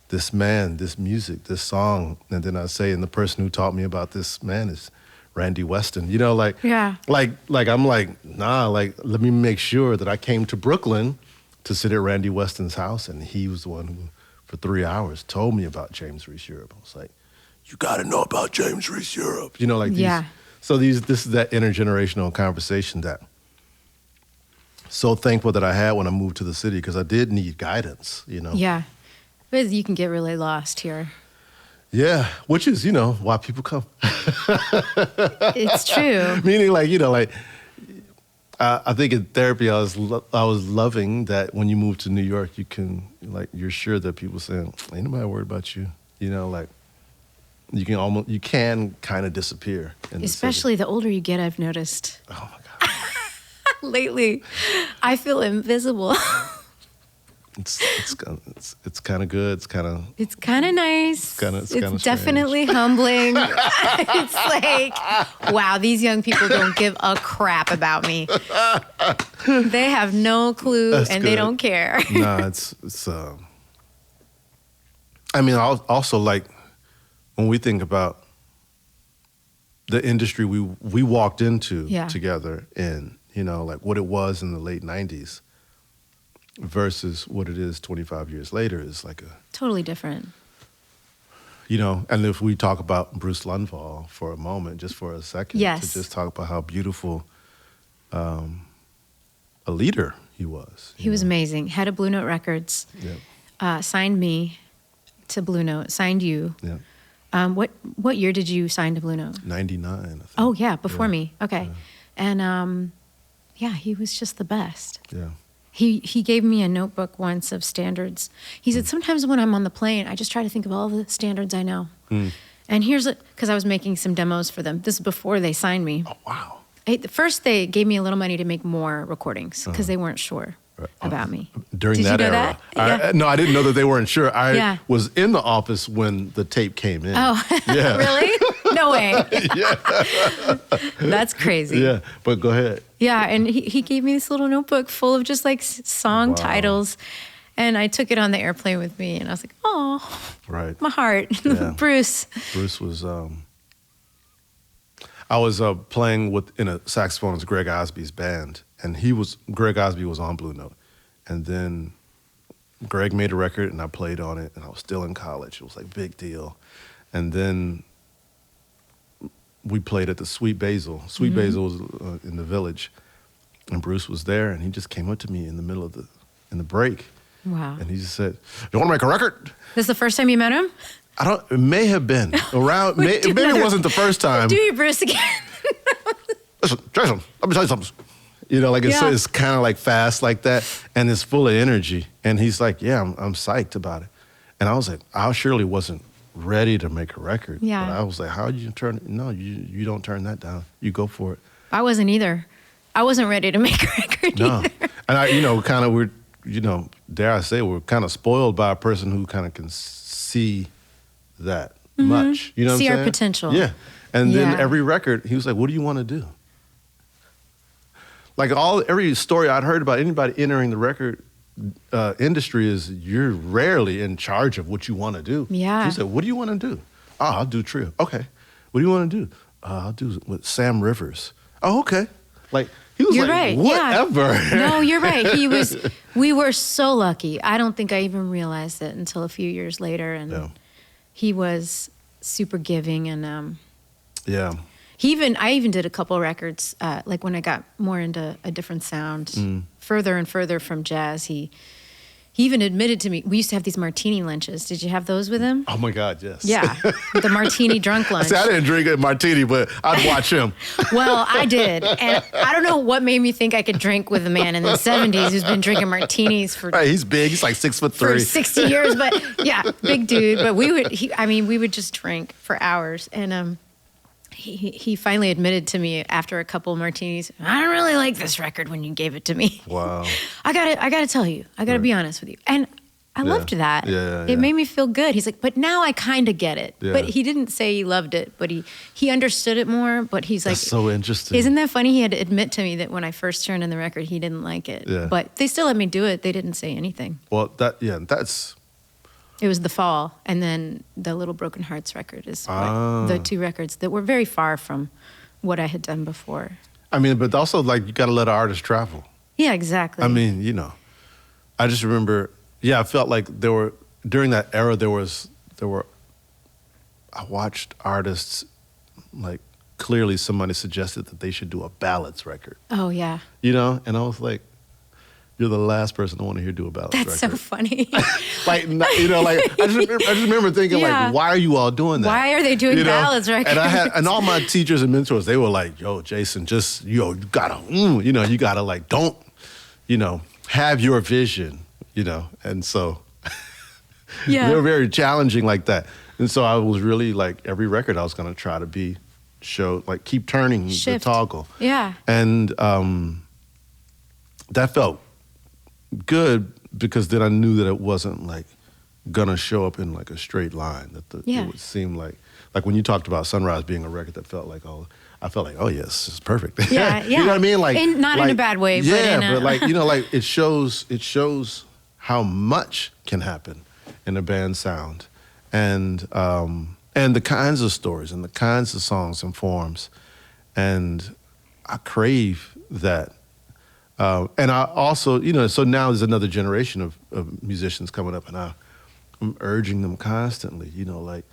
this man, this music, this song. And then I say, and the person who taught me about this man is Randy Weston. You know, like, like I'm like, nah, like, let me make sure that I came to Brooklyn to sit at Randy Weston's house. And he was the one who, for 3 hours, told me about James Reese Europe. I was like, you got to know about James Reese Europe. You know, like these. So this is that intergenerational conversation that so thankful that I had when I moved to the city because I did need guidance, you know. Yeah. But you can get really lost here. Yeah, which is, you know, why people come. It's true. Meaning like, you know, like, I think in therapy I was loving that when you move to New York, you can, like, you're sure that people saying, ain't nobody worried about you. You know, like, you can kind of disappear. Especially the older you get, I've noticed. Oh my God. Lately, I feel invisible. It's kind of good. It's kind of nice. It's definitely humbling. It's like, wow, these young people don't give a crap about me. They have no clue. That's and good. They don't care. No, it's. I mean, also like when we think about the industry we walked into together in, you know, like what it was in the late 90s versus what it is 25 years later is like a... Totally different. You know, and if we talk about Bruce Lundvall for a moment, just for a second, to just talk about how beautiful a leader he was. He was amazing. Head of Blue Note Records. Yep. Signed me to Blue Note. Signed you. Yeah. What year did you sign to Blue Note? 99, I think. Oh, yeah, before me. Okay. Yeah. And, he was just the best. Yeah. He gave me a notebook once of standards. He said, sometimes when I'm on the plane, I just try to think of all the standards I know. And here's it, because I was making some demos for them. This is before they signed me. Oh, wow. First, they gave me a little money to make more recordings because they weren't sure about me. During Did that you know era. that? No, I didn't know that they weren't sure. I was in the office when the tape came in. Oh, yeah. Really? No way. Yeah. That's crazy. Yeah, but go ahead. Yeah, and he gave me this little notebook full of just like song titles. And I took it on the airplane with me, and I was like, oh, right. My heart. Yeah. Bruce was, I was playing in a saxophonist, Greg Osby's band, and Greg Osby was on Blue Note. And then Greg made a record, and I played on it, and I was still in college. It was like a big deal. And then we played at the Sweet Basil. Sweet Basil was in the Village, and Bruce was there, and he just came up to me in the middle of in the break. Wow. And he just said, "You want to make a record?" This is the first time you met him? It may have been around. Maybe it wasn't the first time. Do you, Bruce, again? Listen, Jason, let me tell you something. You know, like it's kind of like fast like that, and it's full of energy. And he's like, "Yeah, I'm psyched about it." And I was like, I surely wasn't ready to make a record. Yeah. But I was like, how did you turn it? No, you don't turn that down. You go for it. I wasn't either. I wasn't ready to make a record either. And we're dare I say, we're kind of spoiled by a person who kind of can see that much. You know what I'm saying? See our potential. Yeah. And then every record, he was like, what do you want to do? Like every story I'd heard about anybody entering the record industry is you're rarely in charge of what you want to do. Yeah. He said, what do you want to do? Oh, I'll do trio. Okay. What do you want to do? I'll do with Sam Rivers. Oh, okay. Like, he was right. whatever. Yeah. No, you're right. We were so lucky. I don't think I even realized it until a few years later. And he was super giving. And I even did a couple records, like when I got more into a different sound, further and further from jazz. He even admitted to me, we used to have these martini lunches. Did you have those with him? Oh my God, yes. Yeah, the martini drunk lunch. See, I didn't drink a martini, but I'd watch him. Well, I did. And I don't know what made me think I could drink with a man in the 70s who's been drinking martinis for... Right, he's big. He's like 6'3". For 60 years, but yeah, big dude. But we would just drink for hours. And he finally admitted to me after a couple martinis, I don't really like this record when you gave it to me. Wow. I gotta tell you, I gotta be honest with you. And I loved that. It made me feel good. He's like, but now I kind of get it. Yeah. But he didn't say he loved it, but he understood it more. But he's like, That's so interesting. Isn't that funny? He had to admit to me that when I first turned in the record, he didn't like it. Yeah. But they still let me do it. They didn't say anything. Well, that's... It was The Fall, and then the Little Broken Hearts record is the two records that were very far from what I had done before. I mean, but also, like, you got to let an artist travel. Yeah, exactly. I mean, you know, I just remember, I felt like during that era, I watched artists, like, clearly somebody suggested that they should do a ballads record. Oh, yeah. You know? And I was like, you're the last person I want to hear do a ballads record. That's so funny. Like, you know, like, I just remember thinking, like, why are you all doing that? Why are they doing ballads records? And all my teachers and mentors, they were like, yo, Jason, just, you gotta, you gotta, like, don't, have your vision, and so they were very challenging like that. And so I was really like, every record I was going to try to keep turning the toggle. Yeah. And that felt good because then I knew that it wasn't like going to show up in like a straight line, that it would seem like when you talked about Sunrise being a record that felt like, I felt like, oh yes, it's perfect. Yeah, yeah. You know what I mean? Like, not in a bad way, but like, like it shows how much can happen in a band sound, and the kinds of stories and the kinds of songs and forms, and I crave that. And I also, so now there's another generation of musicians coming up, and I'm urging them constantly, like,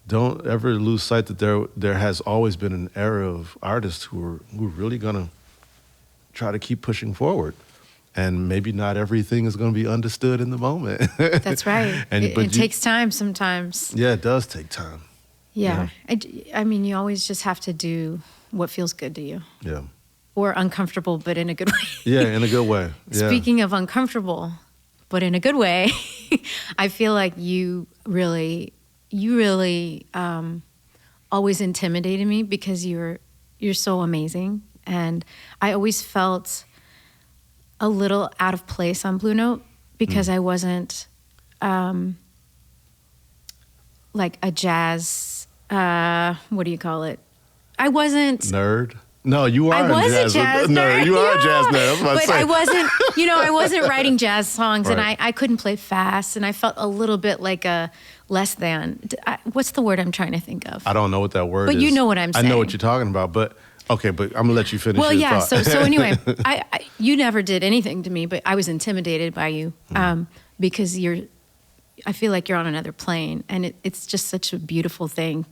don't ever lose sight that there has always been an era of artists who are really gonna try to keep pushing forward, and maybe not everything is gonna be understood in the moment. That's right. It takes time sometimes. Yeah, it does take time. Yeah. I mean, you always just have to do what feels good to you. Yeah. Or uncomfortable, but in a good way. Yeah, in a good way. Yeah. Speaking of uncomfortable, but in a good way, I feel like you really always intimidated me because you're so amazing, and I always felt a little out of place on Blue Note because I wasn't like a jazz. What do you call it? I wasn't nerd. No, you are. I was a jazz nerd. You are a jazz nerd. But I wasn't. I wasn't writing jazz songs, right. And I couldn't play fast, and I felt a little bit like a less than. What's the word I'm trying to think of? I don't know what that word is. But you know what I'm saying. I know what you're talking about, but okay, but I'm gonna let you finish. Well, your yeah. thought. So anyway, you never did anything to me, but I was intimidated by you because I feel like you're on another plane, and it's just such a beautiful thing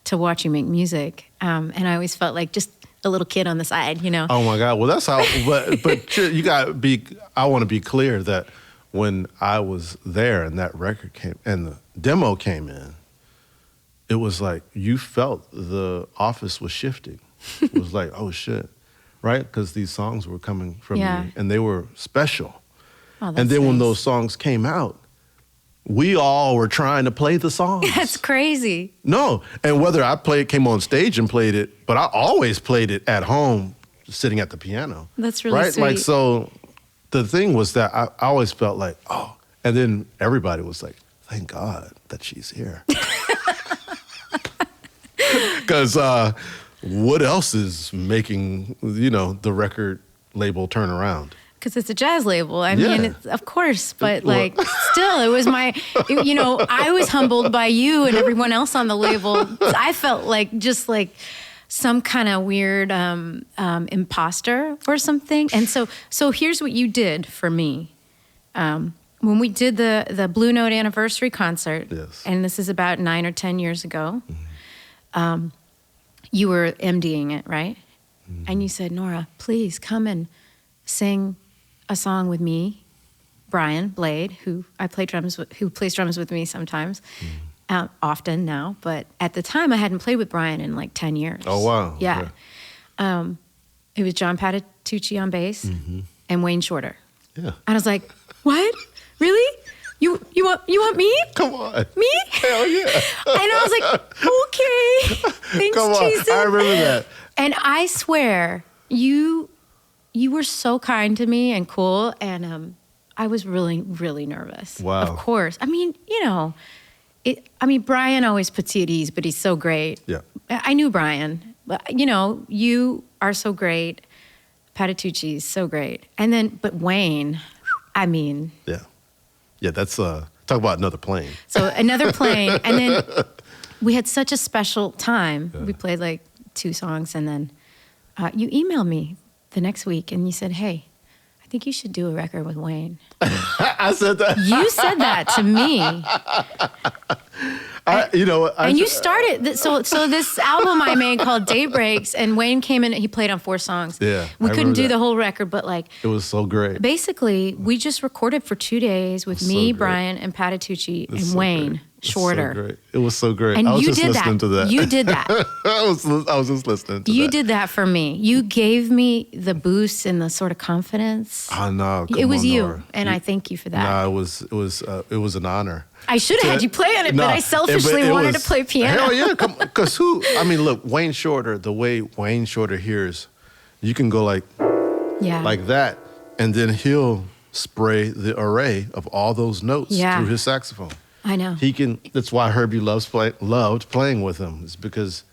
to watch you make music, and I always felt like just a little kid on the side, Oh my God! Well, that's how. But you got to be. I want to be clear that when I was there and that record came and the demo came in, it was like you felt the office was shifting. It was like, oh shit, right? Because these songs were coming from you, and they were special. Oh, and then when those songs came out, we all were trying to play the songs. That's crazy. No, and whether I came on stage and played it, but I always played it at home, sitting at the piano. That's really right? sweet. Like, so the thing was that I always felt like, oh, and then everybody was like, thank God that she's here. Because what else is making, the record label turn around? Because it's a jazz label. I mean, of course, but like, still, it was I was humbled by you and everyone else on the label. I felt like just like some kind of weird imposter or something. And so here's what you did for me. When we did the Blue Note anniversary concert, and this is about 9 or 10 years ago, you were MDing it, right? Mm-hmm. And you said, Norah, please come and sing a song with me, Brian Blade, who plays drums with me sometimes, often now, but at the time I hadn't played with Brian in like 10 years. Oh, wow. Yeah. It was John Patitucci on bass and Wayne Shorter. Yeah. And I was like, what? Really? You want me? Come on. Me? Hell yeah. And I was like, okay. Thanks, Come on. Jason. I remember that. And I swear, you were so kind to me and cool, and I was really, really nervous. Wow. Of course. I mean, Brian always puts you at ease, but he's so great. Yeah. I knew Brian, but you are so great. Patitucci's so great. And then, but Wayne, I mean. Yeah. Yeah, that's, talk about another plane. So another plane. And then we had such a special time. Yeah. We played like 2 songs, and then you emailed me the next week and you said, hey, I think you should do a record with Wayne. I said that. You said that to me. And you started, so this album I made called Daybreaks, and Wayne came in, he played on 4 songs. Yeah. We couldn't do the whole record, but like. It was so great. Basically, we just recorded for 2 days with me, Brian, and Patitucci, and Wayne. Shorter. It was so great. And I was you just did listening to that. You did that. I was just listening to that. You did that for me. You gave me the boost and the sort of confidence. Oh no, it was you, Nora. and I thank you for that. No, it was an honor. I should have had you play on it, but I selfishly wanted to play piano. Hell yeah, because look, Wayne Shorter, the way Wayne Shorter hears, you can go like that, and then he'll spray the array of all those notes through his saxophone. I know. That's why Herbie loved playing with him. It's because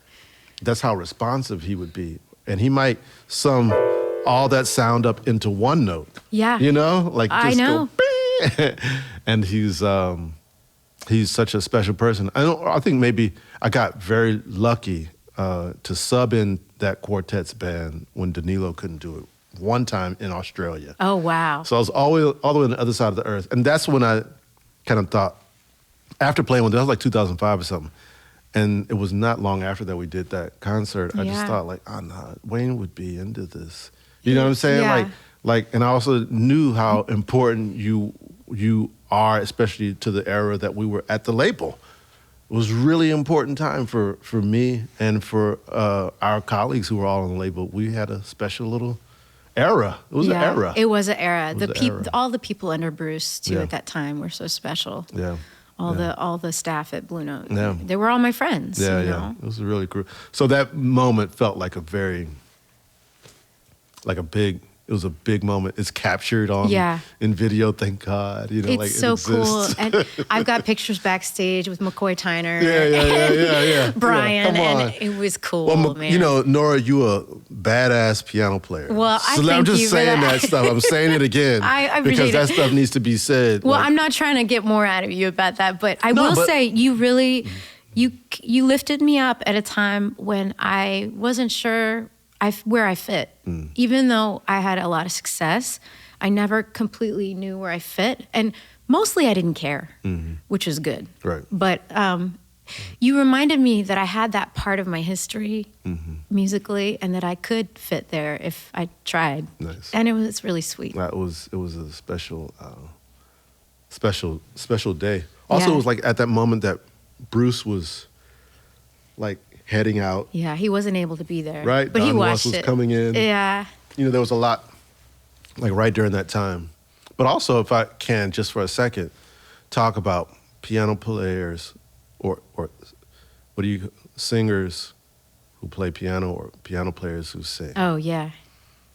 that's how responsive he would be. And he might sum all that sound up into one note. Yeah. Like just I know. Go, and he's such a special person. I think maybe I got very lucky to sub in that quartet's band when Danilo couldn't do it one time in Australia. Oh, wow. So I was all the way on the other side of the earth. And that's when I kind of thought, after playing with them, that was like 2005 or something. And it was not long after that we did that concert. I just thought like, no, Wayne would be into this. You know what I'm saying? Yeah. And I also knew how important you are, especially to the era that we were at the label. It was really important time for me and for our colleagues who were all on the label. We had a special little era. It was an era. It was an era. All the people under Bruce too at that time were so special. Yeah. All the staff at Blue Note. Yeah. They were all my friends. Yeah, you know? It was really cool. So that moment felt like it was a big moment. It's captured in video, thank God. It's so cool. And I've got pictures backstage with McCoy Tyner and Brian, and it was cool, man. Norah, you a badass piano player. Well, I'm just saying that stuff. I'm saying it again because that stuff needs to be said. Well, I'm not trying to get more out of you about that, but I will say you really, you lifted me up at a time when I wasn't sure where I fit. Even though I had a lot of success, I never completely knew where I fit. And mostly I didn't care, which was good. Right. But you reminded me that I had that part of my history musically and that I could fit there if I tried. Nice. And it was really sweet. It was a special day. Also, it was like at that moment that Bruce was like heading out. Yeah, he wasn't able to be there. Right. But Don he watched was it. coming in. Yeah. There was a lot like right during that time. But also, if I can, just for a second, talk about piano players or singers who play piano or piano players who sing. Oh, yeah.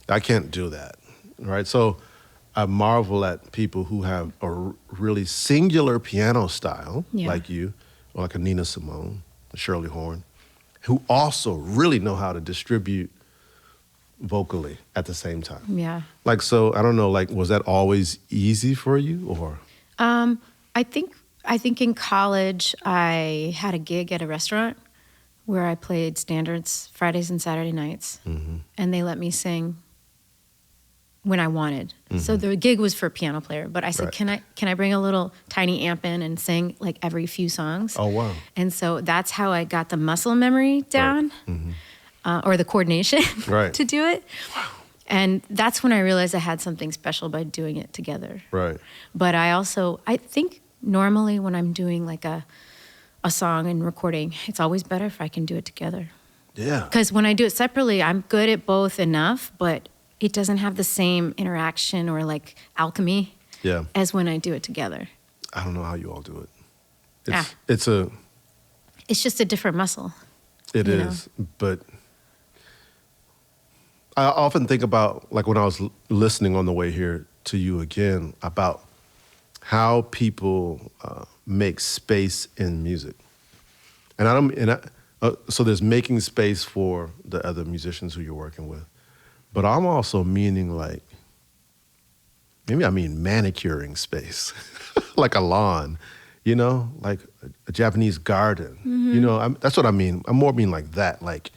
I can't do that, right? So I marvel at people who have a really singular piano style, like you, or like a Nina Simone, a Shirley Horn, who also really know how to distribute vocally at the same time. Yeah. So I don't know, was that always easy for you or? I think in college I had a gig at a restaurant where I played standards Fridays and Saturday nights, and they let me sing when I wanted. So the gig was for a piano player, but I said, can I bring a little tiny amp in and sing like every few songs? Oh, wow. And so that's how I got the muscle memory down, or the coordination to do it. Wow. And that's when I realized I had something special by doing it together. Right. But I think normally when I'm doing like a song and recording, it's always better if I can do it together. Yeah. Because when I do it separately, I'm good at both enough, but it doesn't have the same interaction or like alchemy as when I do it together. I don't know how you all do it. It's just a different muscle. It is, but I often think about like when I was listening on the way here to you again about how people make space in music. So there's making space for the other musicians who you're working with, but I'm also meaning like, maybe I mean manicuring space, like a lawn, you know, like a Japanese garden. Mm-hmm. You know, that's what I mean. I more mean like that. Like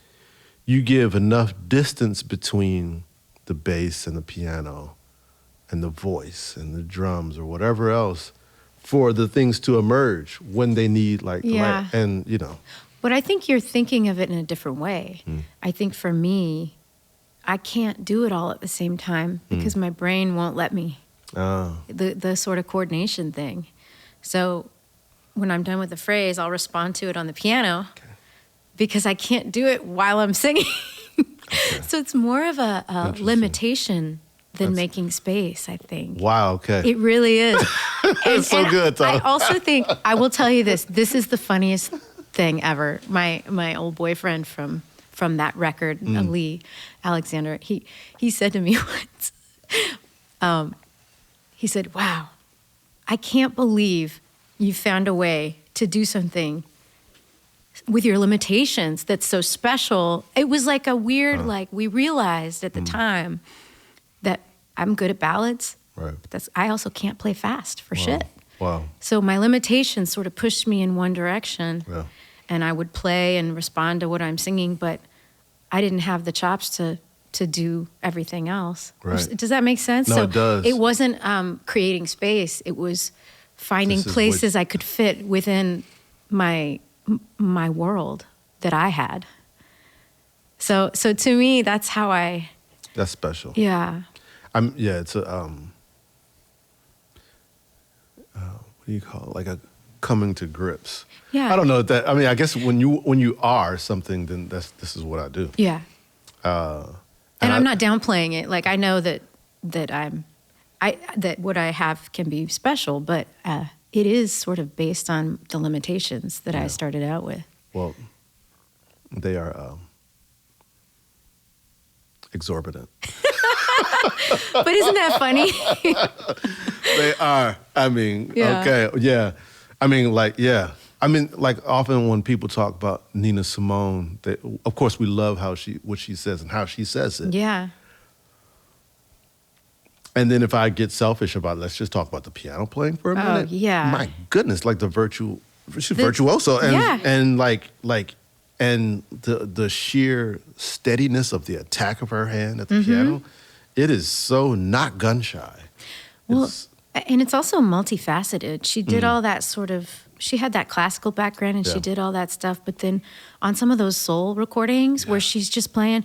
you give enough distance between the bass and the piano and the voice and the drums or whatever else for the things to emerge when they need like the Yeah. right. And, you know. But I think you're thinking of it in a different way. I think for me, I can't do it all at the same time because my brain won't let me. Oh. The sort of coordination thing. So when I'm done with the phrase, I'll respond to it on the piano because I can't do it while I'm singing. Okay. So it's more of a limitation than making space, I think. Wow, okay. It really is. It's so good, though. I also think, I will tell you this is the funniest thing ever. My old boyfriend from that record, Lee Alexander, he said to me once, he said, wow, I can't believe you found a way to do something with your limitations that's so special. It was like a weird, like we realized at the time that I'm good at ballads, Right. but I also can't play fast for shit. Wow. So my limitations sort of pushed me in one direction, Yeah. and I would play and respond to what I'm singing, but I didn't have the chops to do everything else. Right. Does that make sense? No, So it does. It wasn't creating space. It was finding This is places I could fit within my world that I had. So to me, that's how That's special. yeah. It's a what do you call it? Like a coming to grips. Yeah. I don't know if that. I mean, I guess when you are something, then this is what I do. Yeah. And I'm not downplaying it. Like I know that what I have can be special, but it is sort of based on the limitations that I started out with. Well, they are exorbitant. But isn't that funny? They are. I mean, Yeah. okay, yeah. I mean, like, yeah. I mean, like, often when people talk about Nina Simone, of course, we love what she says and how she says it. Yeah. And then if I get selfish about it, let's just talk about the piano playing for a minute. Oh, yeah. My goodness, like she's virtuoso. And, Yeah. and and the sheer steadiness of the attack of her hand at the piano, it is so not gun shy. Well, and it's also multifaceted. She did all that she had that classical background and she did all that stuff. But then on some of those soul recordings where she's just playing,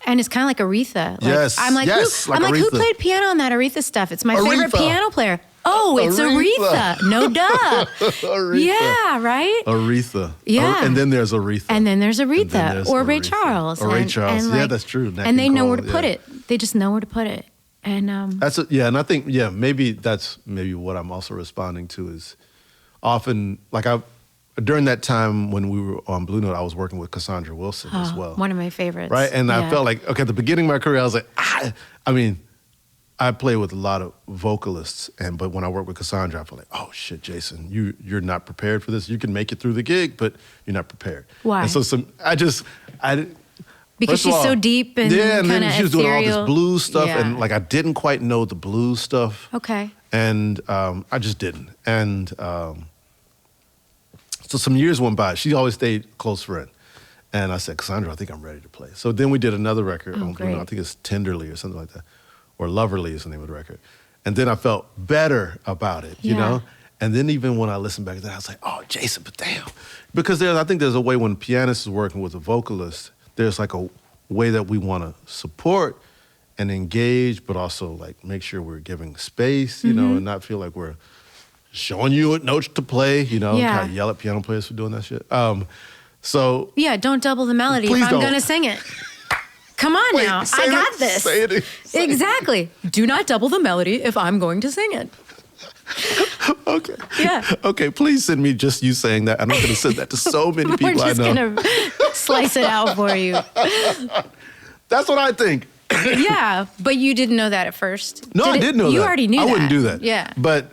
and it's kind of like Aretha. Like, Yes, I'm like, yes, who, like I'm like, who Aretha. played piano on that Aretha stuff? It's my favorite Aretha. piano player. Oh, it's Aretha. No duh. Aretha. Yeah, right? Aretha. Yeah. And then there's Aretha. And then there's Aretha And then there's or Ray Aretha. Charles. Or Ray And- Charles. and Yeah, like- that's true. Nat And they King know where Cole, to put yeah. it. They just know where to put it. And And I think, maybe that's what I'm also responding to is often, like during that time when we were on Blue Note, I was working with Cassandra Wilson as well. one of my favorites. Right? And I Yeah. felt like, okay, at the beginning of my career, I was like, I play with a lot of vocalists, but when I work with Cassandra, I feel like, oh shit, Jason, you're not prepared for this. You can make it through the gig, but you're not prepared. Why? And so Because first of she's so all, deep and yeah, and kind then of she was doing all ethereal. this blues stuff, Yeah. and like I didn't quite know the blues stuff. Okay. And I just didn't. And so some years went by. She always stayed close friend. And I said, Cassandra, I think I'm ready to play. So then we did another record on Blue Note. great. I think it's Tenderly or something like that. Or Loverly is the name of the record. And then I felt better about it, you Yeah. know? And then even when I listened back to that, I was like, oh, Jason, but damn. Because I think there's a way when Pianist is working with a vocalist, there's like a way that we want to support and engage, but also like make sure we're giving space, you know, and not feel like we're showing you what notes to play, you know, Yeah. kind of yell at piano players for doing that shit. So Yeah, don't double the melody Please if I'm don't. going to sing it. Come on Wait, now. say I it- got this. say it- say it. Exactly. Do not double the melody if I'm going to sing it. okay. Yeah. Okay, please send me just you saying that. I'm not going to send that to so many people We're I just know. going to slice it out for you. That's what I think. Yeah, but you didn't know that at first. No, I did know that. You already knew I that. wouldn't do that. Yeah. But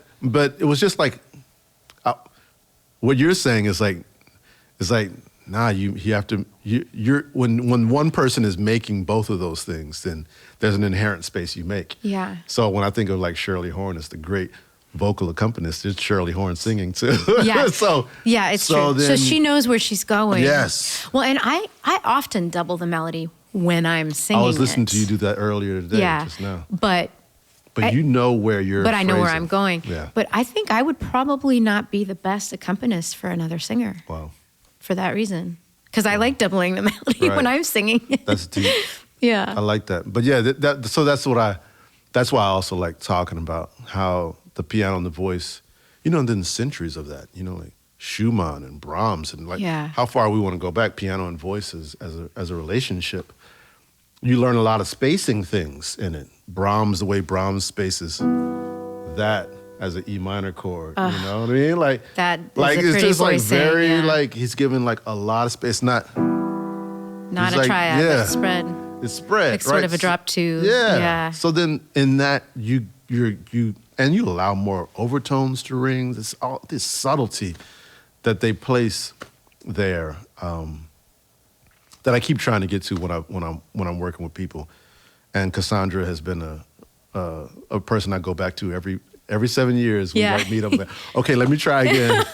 it was just like, what you're saying is like, nah, you have to, you're when one person is making both of those things, then there's an inherent space you make. Yeah. So when I think of like Shirley Horn as the great vocal accompanist, it's Shirley Horn singing too. Yeah. Yeah, it's true. Then, so she knows where she's going. Yes. Well, and I often double the melody when I'm singing. I was listening to you do that earlier today, just now. But you know where you're But I know where phrasing. I'm going. Yeah. But I think I would probably not be the best accompanist for another singer. Wow. For that reason. Because I like doubling the melody Right. when I'm singing. That's deep. Yeah. I like that. But yeah, so that's why I also like talking about how the piano and the voice, and then centuries of that, like Schumann and Brahms and like how far we want to go back, piano and voices as a relationship. You learn a lot of spacing things in it. Brahms, the way Brahms spaces that as an E minor chord, you know what I mean? Like that is like a it's pretty just like voicing, very like he's given like a lot of space, not a like, triad, yeah. but spread. It's spread, Like sort right? of a drop two. Yeah. Yeah. So then in that you allow more overtones to ring. This all this subtlety that they place there that I keep trying to get to when I'm working with people. And Cassandra has been a person I go back to every 7 years. We like meet up. Like, okay, let me try again.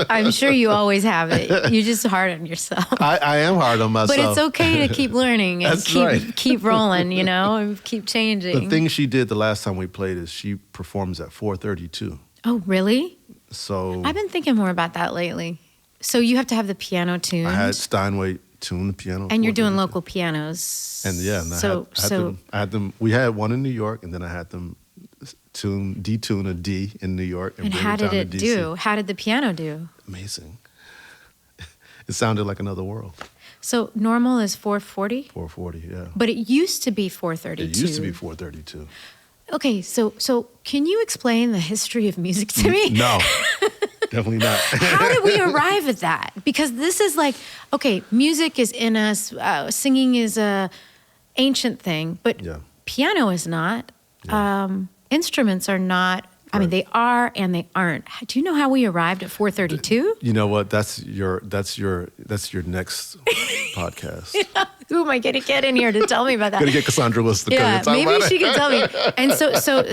I'm sure you always have it. You're just hard on yourself. I am hard on myself. But it's okay to keep learning and That's right. keep rolling, and keep changing. The thing she did the last time we played is she performs at 4:32. Oh, really? So I've been thinking more about that lately. So you have to have the piano tuned. I had Steinway tune the piano. And you're doing local pianos. And I had them. We had one in New York, and then I had them detune a D in New York. And bring how did down it to DC. do? How did the piano do? Amazing. It sounded like another world. So normal is 440? 440, yeah. But it used to be 432. It used to be 432. Okay, so can you explain the history of music to me? No, definitely not. How did we arrive at that? Because this is like, okay, music is in us, singing is a ancient thing, but piano is not. Yeah. Instruments are not. I mean, they are and they aren't. Do you know how we arrived at 432? You know what? That's your next podcast. Who am I going to get in here to tell me about that? Gonna get Cassandra Wilson to come and talk maybe about she it. can tell me. And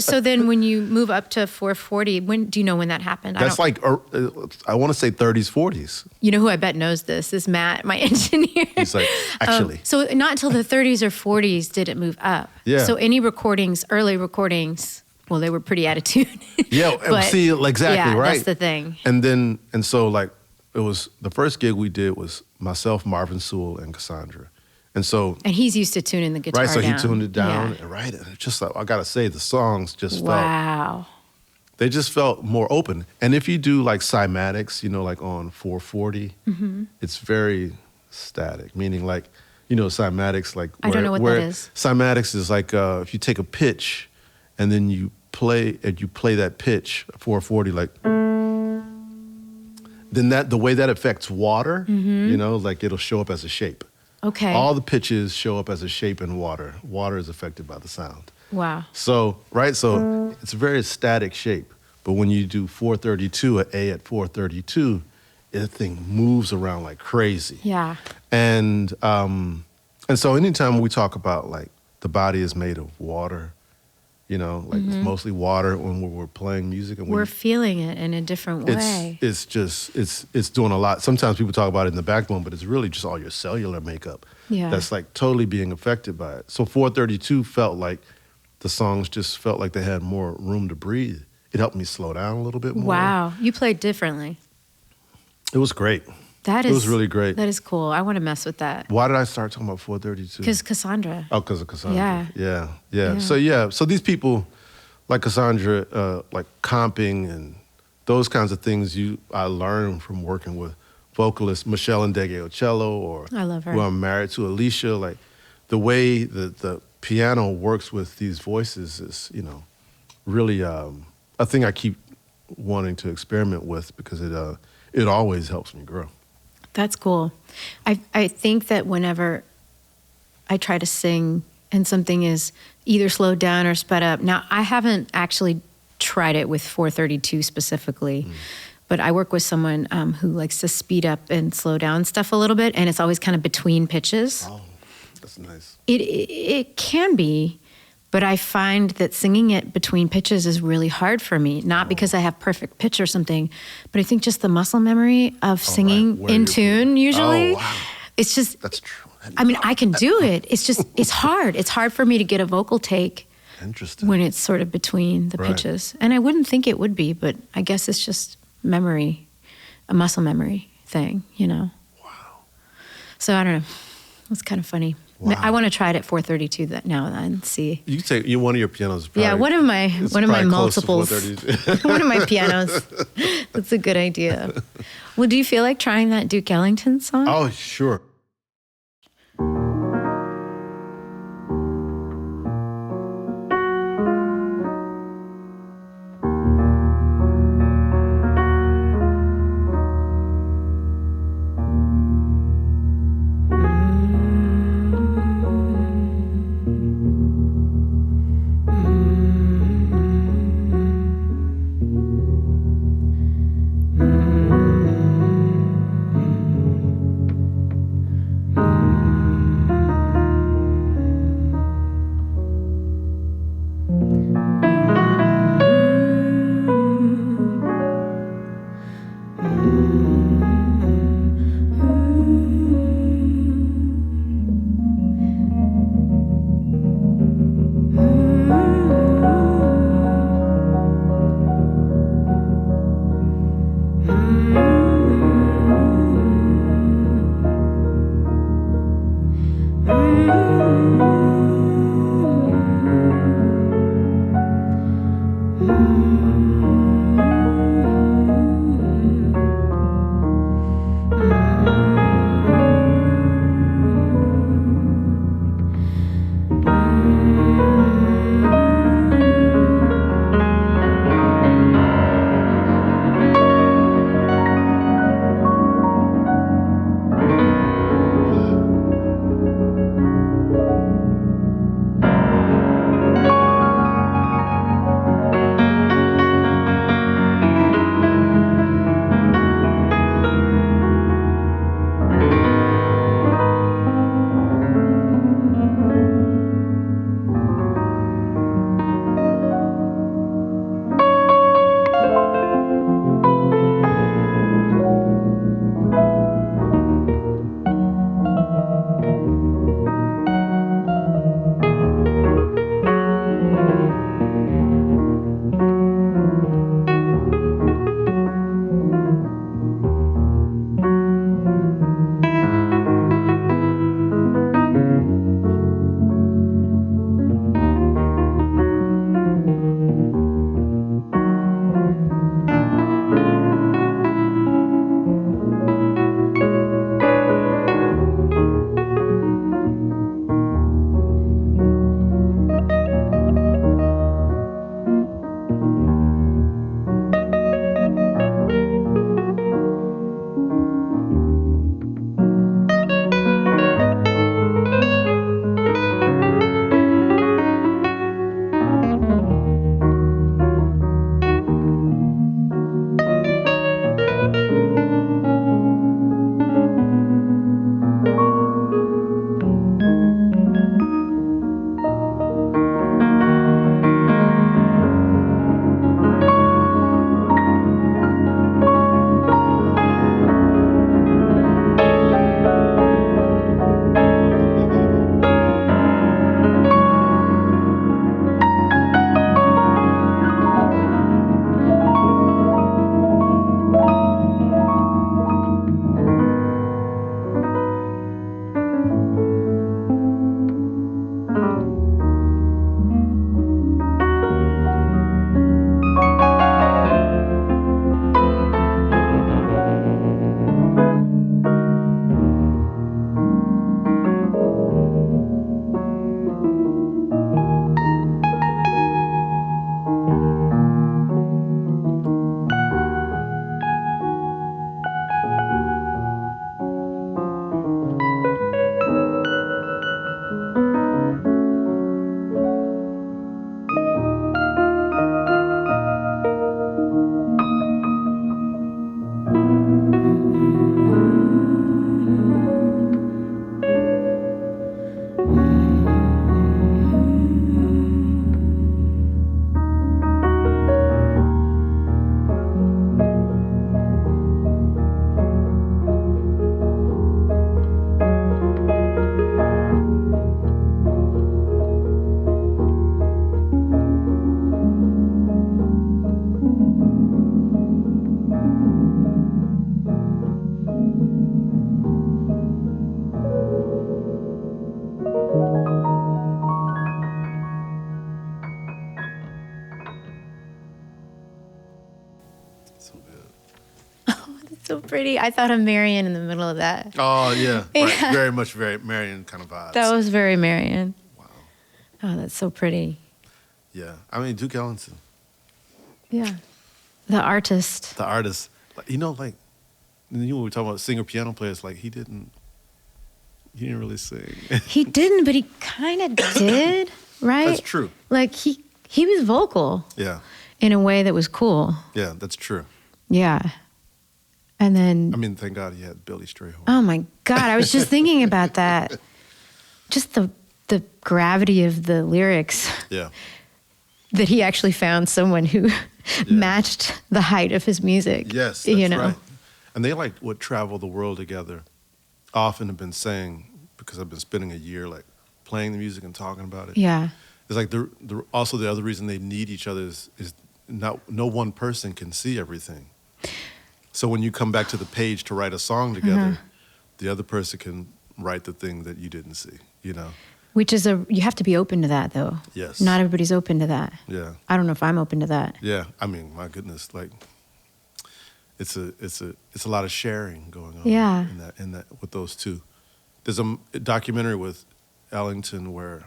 so then when you move up to 440, do you know when that happened? That's like I want to say 30s, 40s. You know who I bet knows this is Matt, my engineer. He's like, actually. So not until the 30s or 40s did it move up. Yeah. So any early recordings, well, they were pretty out of tune. Yeah, But, see, exactly, right? That's the thing. And so like it was the first gig we did was myself, Marvin Sewell, and Cassandra. And he's used to tuning the guitar right, so down. he tuned it down, Yeah. and right, and it's just like I gotta say, the songs just Wow. they just felt more open. And if you do like cymatics, like on 440, it's very static, meaning like, cymatics, like I don't know what that is. Cymatics is like if you take a pitch and then you play that pitch 440, like then the way that affects water, like it'll show up as a shape. Okay. All the pitches show up as a shape in water. Water is affected by the sound. Wow. So it's a very static shape. But when you do 432, an A at 432, the thing moves around like crazy. Yeah. And so anytime we talk about like the body is made of water, it's mostly water when we're playing music. And We're feeling it in a different way. It's doing a lot. Sometimes people talk about it in the backbone, but it's really just all your cellular makeup that's like totally being affected by it. So 432 felt like the songs just felt like they had more room to breathe. It helped me slow down a little bit more. Wow. You played differently. It was great. It was really great. That is cool. I want to mess with that. Why did I start talking about 432? Because Cassandra. Oh, because of Cassandra. Yeah. Yeah. So these people like Cassandra, like comping and those kinds of things I learned from working with vocalists, Michelle Ndegeocello, or I love her. who I'm married to, Alicia. Like the way the piano works with these voices is, really a thing I keep wanting to experiment with because it always helps me grow. That's cool. I think that whenever I try to sing and something is either slowed down or sped up. Now, I haven't actually tried it with 432 specifically, but I work with someone who likes to speed up and slow down stuff a little bit, and it's always kind of between pitches. Oh, that's nice. It can be, but I find that singing it between pitches is really hard for me. Not because I have perfect pitch or something, but I think just the muscle memory of singing in tune usually. Oh, wow. It's just, That's true. I mean, I can do it. It's just, it's hard. It's hard for me to get a vocal take Interesting. when it's sort of between the Right. pitches. And I wouldn't think it would be, but I guess it's just memory, a muscle memory thing, you know? Wow. So I don't know. It's kind of funny. Wow. I want to try it at 432 now and see. You could say one of your pianos. Is probably, Yeah, one of my it's probably close to multiples. 432. One of my pianos. That's a good idea. Well, do you feel like trying that Duke Ellington song? Oh, sure. so pretty. I thought of Marion in the middle of that. Oh, yeah. Right. Yeah. Very much Marion kind of vibes. That was very Marion. Wow. Oh, that's so pretty. Yeah. I mean, Duke Ellington, Yeah. The artist. the artist, you know, like, you know, when we were talking about singer piano players, like, he didn't really sing. He didn't, but he kind of did, right? That's true. Like, he was vocal Yeah. in a way that was cool. Yeah, that's true. Yeah. And then, I mean, thank God he had Billy Strayhorn. oh my God, I was just thinking about that. Just the gravity of the lyrics, Yeah. that he actually found someone who matched the height of his music. Yes, that's you know? right. And they like would travel the world together. Often have been saying, because I've been spending a year like playing the music and talking about it. Yeah. It's like also the other reason they need each other is no one person can see everything. So when you come back to the page to write a song together, the other person can write the thing that you didn't see, you know? Which is you have to be open to that, though. Yes. Not everybody's open to that. Yeah. I don't know if I'm open to that. Yeah. I mean, my goodness, like it's a lot of sharing going on. Yeah. In that with those two. There's a documentary with Ellington where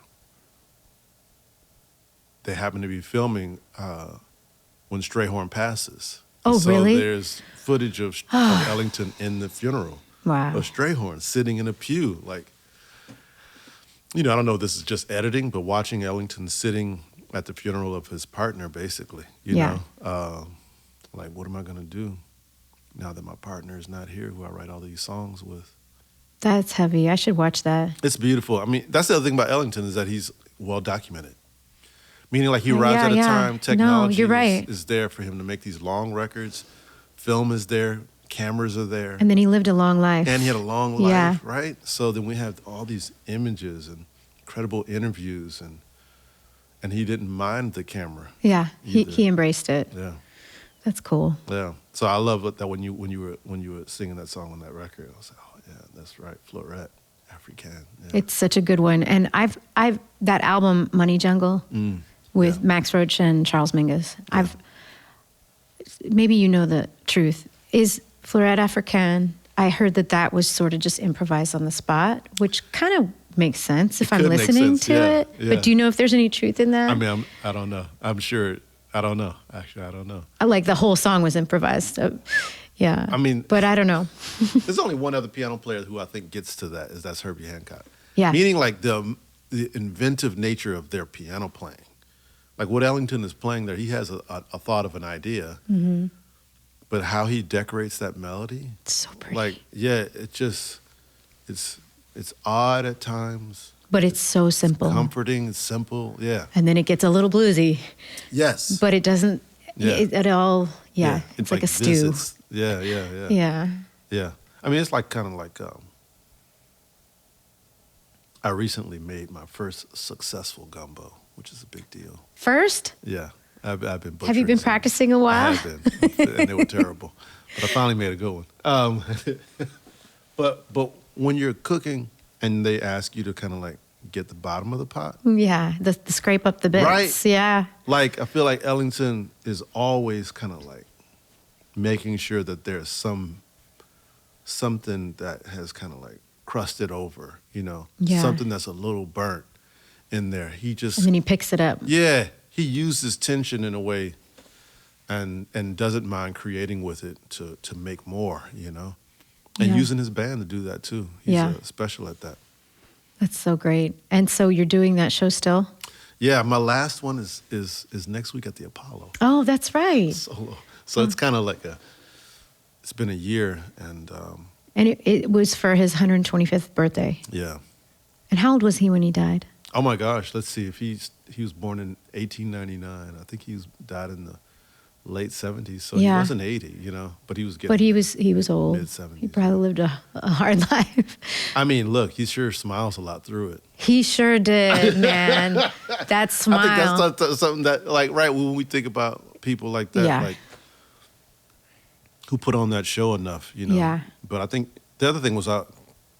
they happen to be filming when Strayhorn passes. Oh, so really? There's footage of Ellington in the funeral Wow. of Strayhorn sitting in a pew. Like, you know, I don't know if this is just editing, but watching Ellington sitting at the funeral of his partner, basically, you Yeah. know, like, what am I going to do now that my partner is not here, who I write all these songs with? That's heavy. I should watch that. It's beautiful. I mean, that's the other thing about Ellington is that he's well documented. Meaning, like, he arrives at a time, technology you're right. is there for him to make these long records. Film is there, cameras are there. And then he lived a long life. And he had a long life, Yeah. right? So then we have all these images and incredible interviews, and he didn't mind the camera. Yeah. either. He embraced it. Yeah, That's cool. yeah. So I love that when you were singing that song on that record, I was like, oh yeah, that's right, Fluoret, African. Yeah. It's such a good one. And I've that album Money Jungle with yeah. Max Roach and Charles Mingus. Maybe you know the truth. Is Fluoret African? I heard that was sort of just improvised on the spot, which kind of makes sense if I'm could make listening sense, to yeah, it. yeah. But do you know if there's any truth in that? I mean, I don't know. I'm sure. I don't know. Actually, I don't know. Like the whole song was improvised. So, yeah. I mean, but I don't know. There's only one other piano player who I think gets to that's Herbie Hancock. Yeah. Meaning like the inventive nature of their piano playing. Like what Ellington is playing there, he has a thought of an idea, but how he decorates that melody, It's so pretty. like yeah, it's odd at times, but it's so simple. comforting, it's simple, yeah, And then it gets a little bluesy, yes, but it doesn't Yeah. at all. Yeah. It's like a stew. visits. Yeah. Yeah. I mean, it's like kind of like I recently made my first successful gumbo, which is a big deal. First, Yeah, I've been butchering have you been some. practicing a while? I have been, and they were terrible. But I finally made a good one. But when you're cooking and they ask you to kind of like get the bottom of the pot, Yeah, the scrape up the bits. Right. Yeah. like I feel like Ellington is always kind of like making sure that there's something that has kind of like crusted over, you know, Yeah. something that's a little burnt in there. He just And then he picks it up. Yeah, he uses tension in a way and doesn't mind creating with it to make more, you know? And Yeah. using his band to do that too. He's Yeah. special at that. That's so great. And so you're doing that show still? Yeah, my last one is next week at the Apollo. Oh, that's right. Solo. So it's kind of like it's been a year and And it was for his 125th birthday. yeah. And how old was he when he died? Oh my gosh, let's see if he was born in 1899. I think died in the late 70s, so Yeah. he wasn't 80, you know, but he was getting But he was old. mid-70s. He probably lived a hard life. I mean, look, he sure smiles a lot through it. He sure did, man. That smile. I think that's something that, like, right, when we think about people like that, Yeah. like, who put on that show enough, you know. Yeah. But I think the other thing was, I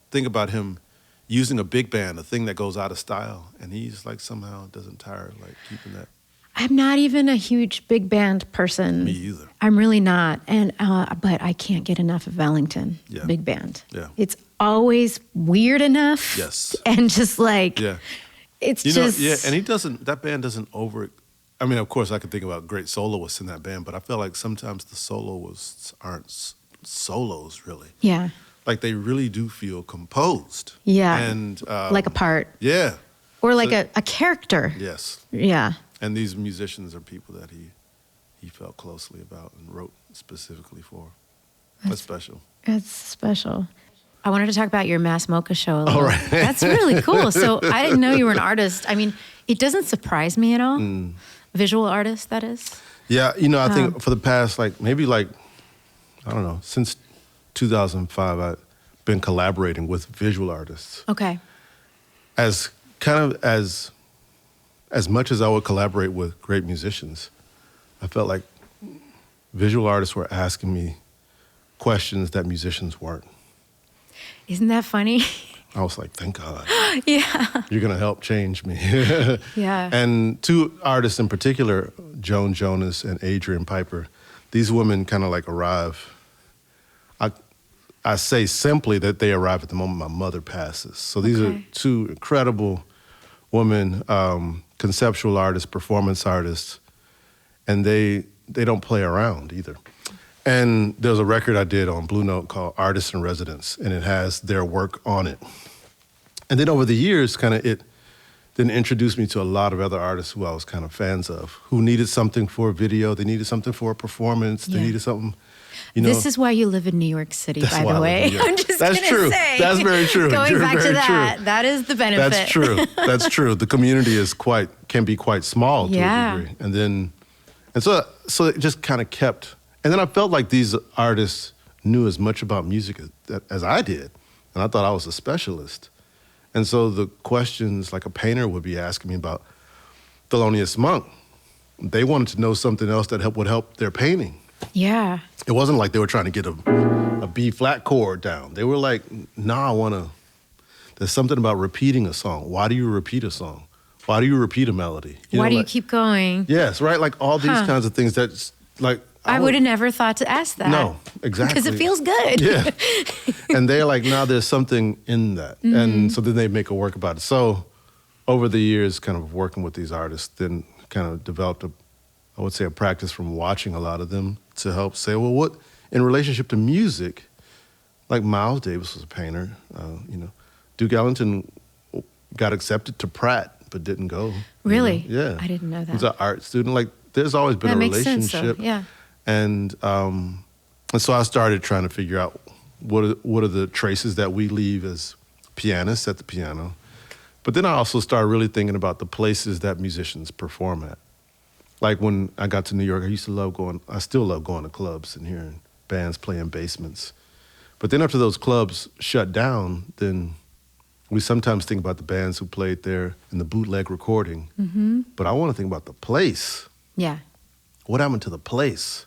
think about him using a big band, a thing that goes out of style, and he's like somehow doesn't tire, like keeping that. I'm not even a huge big band person. Me either. I'm really not. And but I can't get enough of Ellington big band. Yeah. It's always weird enough. Yes. And just like it's just and that band doesn't I mean, of course I could think about great soloists in that band, but I feel like sometimes the soloists aren't solos really. Yeah. Like they really do feel composed. Yeah. And like a part. Yeah. Or like a character. Yes. Yeah. And these musicians are people that he felt closely about and wrote specifically for. That's special. That's special. I wanted to talk about your Mass Mocha show a little. All right. That's really cool. So I didn't know you were an artist. I mean, it doesn't surprise me at all. Visual artist, that is. Yeah, I think for the past I don't know, since 2005, I've been collaborating with visual artists. Okay. As much as I would collaborate with great musicians, I felt like visual artists were asking me questions that musicians weren't. Isn't that funny? I was like, thank God. Yeah. You're going to help change me. Yeah. And two artists in particular, Joan Jonas and Adrian Piper, these women kind of arrive. I say simply that they arrive at the moment my mother passes. So these are two incredible women, conceptual artists, performance artists, and they don't play around either. And there's a record I did on Blue Note called Artists in Residence, and it has their work on it. And then over the years, it then introduced me to a lot of other artists who I was kind of fans of, who needed something for a video, they needed something for a performance, they needed something, This is why you live in New York City, by the way. I'm just That's true. Say. That's very true. Going back to that, true. that is the benefit. That's true. That's true. The community can be quite small to a degree. And so it just kind of kept. And then I felt like these artists knew as much about music as I did. And I thought I was a specialist. And so the questions like a painter would be asking me about Thelonious Monk, they wanted to know something else that would help their painting. Yeah. It wasn't like they were trying to get a B flat chord down. They were like, there's something about repeating a song. Why do you repeat a song? Why do you repeat a melody? Why do you keep going? Yes, right? Like all these kinds of things that's like, I would have never thought to ask that. No, exactly. Because it feels good. Yeah. And they're like, there's something in that. Mm-hmm. And so then they make a work about it. So over the years, kind of working with these artists, then kind of developed a practice from watching a lot of them to help say, well, what, in relationship to music, like Miles Davis was a painter, Duke Ellington got accepted to Pratt, but didn't go. Really? Yeah. I didn't know that. He was an art student. Like, there's always been that a makes relationship. Sense, though. Yeah. And so I started trying to figure out what are the traces that we leave as pianists at the piano. But then I also started really thinking about the places that musicians perform at. Like when I got to New York, I still love going to clubs and hearing bands play in basements. But then after those clubs shut down, then we sometimes think about the bands who played there in the bootleg recording. Mm-hmm. But I want to think about the place. Yeah. What happened to the place?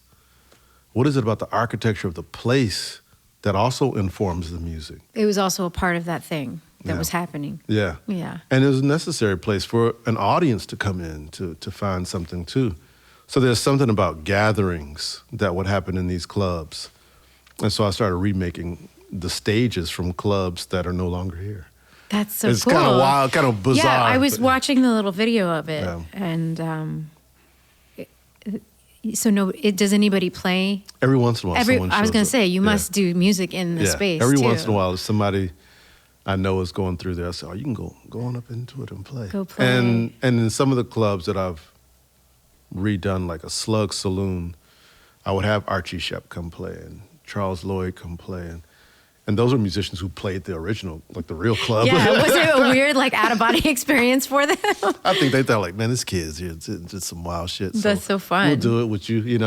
What is it about the architecture of the place that also informs the music? It was also a part of that thing that was happening. Yeah. Yeah. And it was a necessary place for an audience to come in to find something too. So there's something about gatherings that would happen in these clubs. And so I started remaking the stages from clubs that are no longer here. That's so it's cool. It's kind of wild, kind of bizarre. Yeah, I was watching the little video of it. Yeah. And does anybody play? Every once in a while someone shows I was going to up. say, you must do music in the space Every too. once in a while, somebody I know is going through there. I say, you can go on up into it and play. Go play. And in some of the clubs that I've redone, like a Slug Saloon, I would have Archie Shepp come play and Charles Lloyd come play. And those are musicians who played the original, like the real club. Yeah, was it a weird, out-of-body experience for them? I think they thought, like, man, this kid's here. It's just some wild shit. That's so fun. We'll do it with you,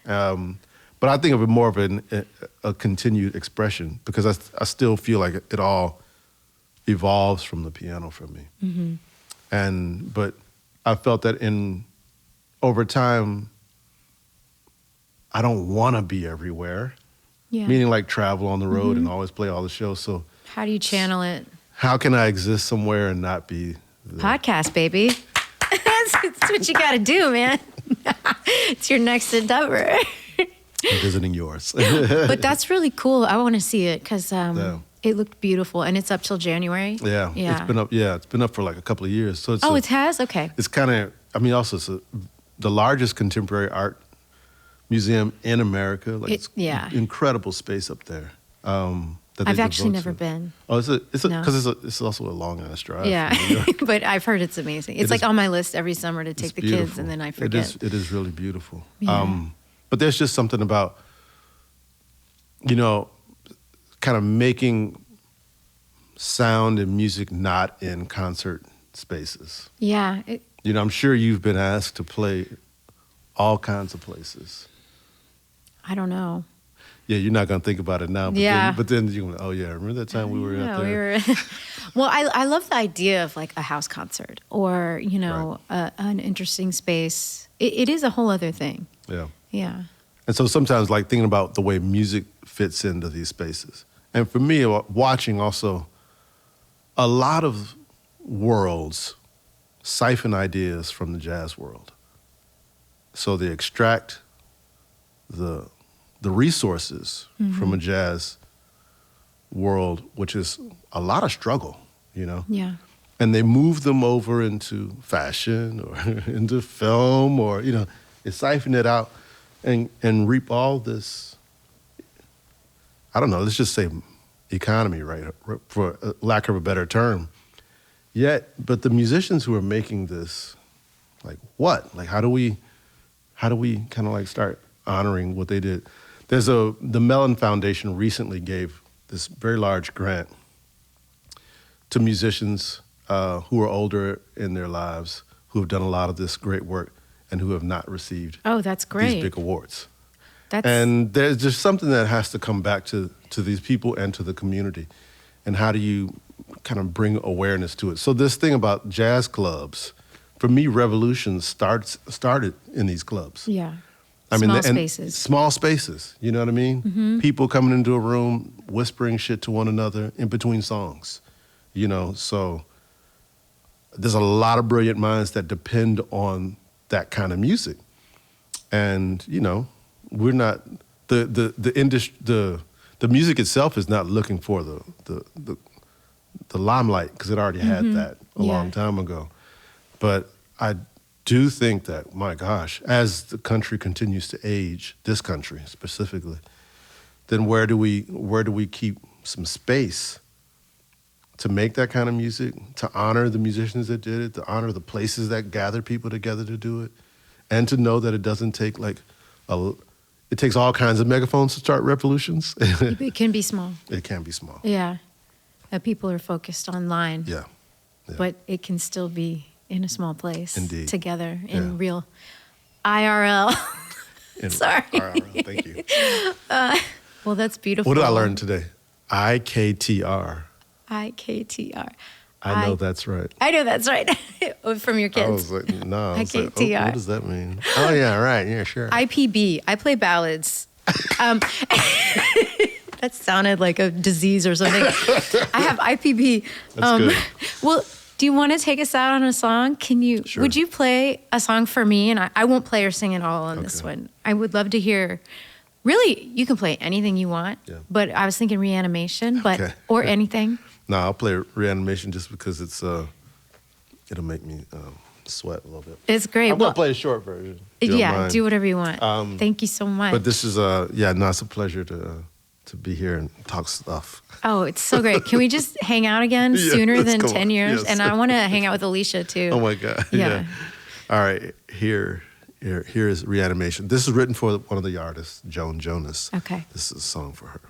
But I think of it more of a continued expression because I still feel like it all evolves from the piano for me. Mm-hmm. But I felt that over time, I don't want to be everywhere. Yeah. Meaning like travel on the road and always play all the shows. So how do you channel it? How can I exist somewhere and not be there? Podcast, baby. That's It's what you got to do, man. It's your next endeavor. I'm visiting yours. But that's really cool. I want to see it because it looked beautiful, and it's up till January. Yeah, yeah. It's been up. Yeah, it's been up for like a couple of years. So it has. Okay. It's kind of. I mean, also it's the largest contemporary art museum in America. Like it's incredible space up there. I've actually never been. Oh, it's also a long ass drive. Yeah, but I've heard it's amazing. It's like on my list every summer to take the kids, and then I forget. It is really beautiful. Yeah. But there's just something about, kind of making sound and music not in concert spaces. Yeah. I'm sure you've been asked to play all kinds of places. I don't know. Yeah, you're not going to think about it now. But then you're going, oh, yeah, remember that time we were out there? Well, I love the idea of like a house concert or, an interesting space. It is a whole other thing. Yeah. Yeah. And so sometimes like thinking about the way music fits into these spaces. And for me, watching also, a lot of worlds siphon ideas from the jazz world. So they extract the resources from a jazz world, which is a lot of struggle, Yeah. And they move them over into fashion or into film or, they siphon it out and reap all this, I don't know, let's just say economy, right, for lack of a better term. But the musicians who are making this, like what? Like how do we kind of like start honoring what they did? The Mellon Foundation recently gave this very large grant to musicians who are older in their lives, who have done a lot of this great work and who have not received that's great. these big awards. And there's just something that has to come back to these people and to the community. And how do you kind of bring awareness to it? So this thing about jazz clubs, for me, revolution started in these clubs. Yeah. Spaces. Small spaces, you know what I mean? Mm-hmm. People coming into a room, whispering shit to one another in between songs, So there's a lot of brilliant minds that depend on that kind of music. And, we're not, the industry, the music itself is not looking for the limelight because it already had that a long time ago. But I do think that, my gosh, as the country continues to age, this country specifically, then where do we keep some space to make that kind of music, to honor the musicians that did it, to honor the places that gather people together to do it, and to know that it doesn't take it takes all kinds of megaphones to start revolutions. It can be small. It can be small. Yeah. People are focused online. Yeah. But it can still be in a small place. Indeed. Together in real IRL. Sorry. IRL, thank you. Well, that's beautiful. What did I learn today? IKTR. IKTR. I know that's right. I know that's right. From your kids. I was like, no. I was like, IKTR. what does that mean? Oh, yeah, right. Yeah, sure. IPB. I play ballads. That sounded like a disease or something. I have IPB. That's good. Well, do you want to take us out on a song? Sure. Would you play a song for me? And I won't play or sing at all on this one. I would love to hear. Really, you can play anything you want. Yeah. But I was thinking Reanimation, or anything. No, I'll play Reanimation just because it'll make me sweat a little bit. It's great. I'm going to play a short version. Yeah, do whatever you want. Thank you so much. But this is, it's a pleasure to be here and talk stuff. Oh, it's so great. Can we just hang out again sooner than 10 years? Yes. And I want to hang out with Alicia too. Oh my God. Yeah. All right, here is Reanimation. This is written for one of the artists, Joan Jonas. Okay. This is a song for her.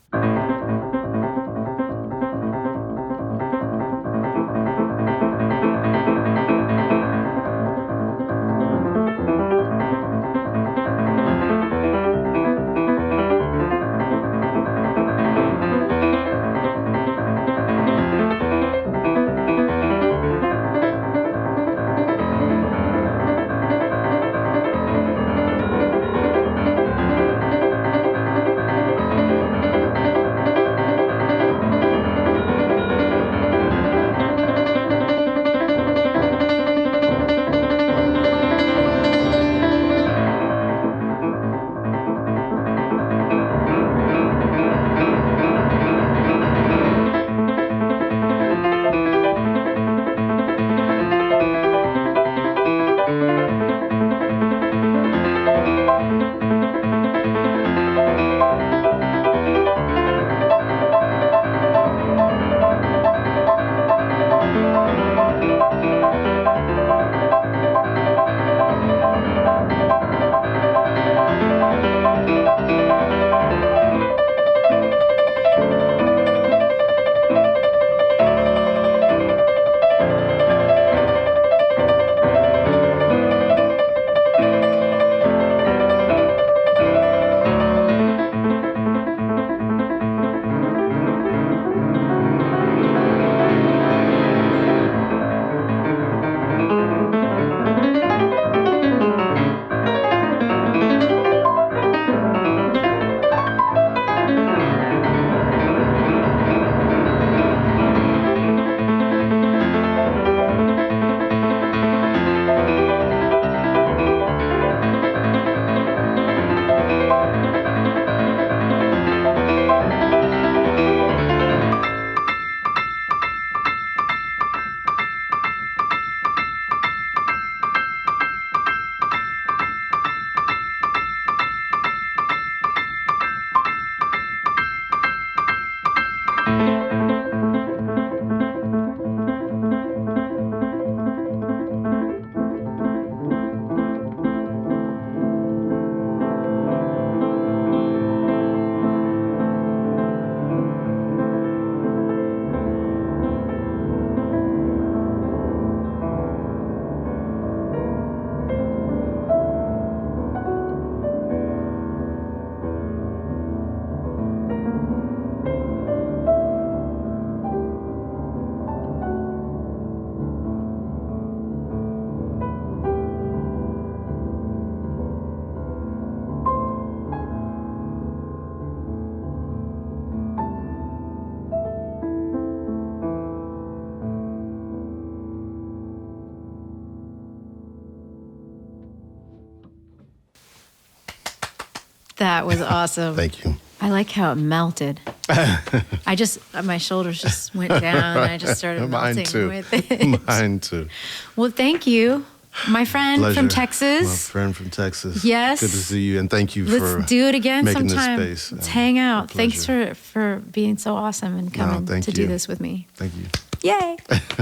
That was awesome. Thank you. I like how it melted. My shoulders just went down and I just started melting with it. Mine too. Well, thank you. My friend Pleasure. from Texas. My friend from Texas. Yes. Good to see you, and thank you for Let's do it again making sometime. this space. Let's hang out. Thanks pleasure. for being so awesome and coming to do this with me. Thank you. Yay.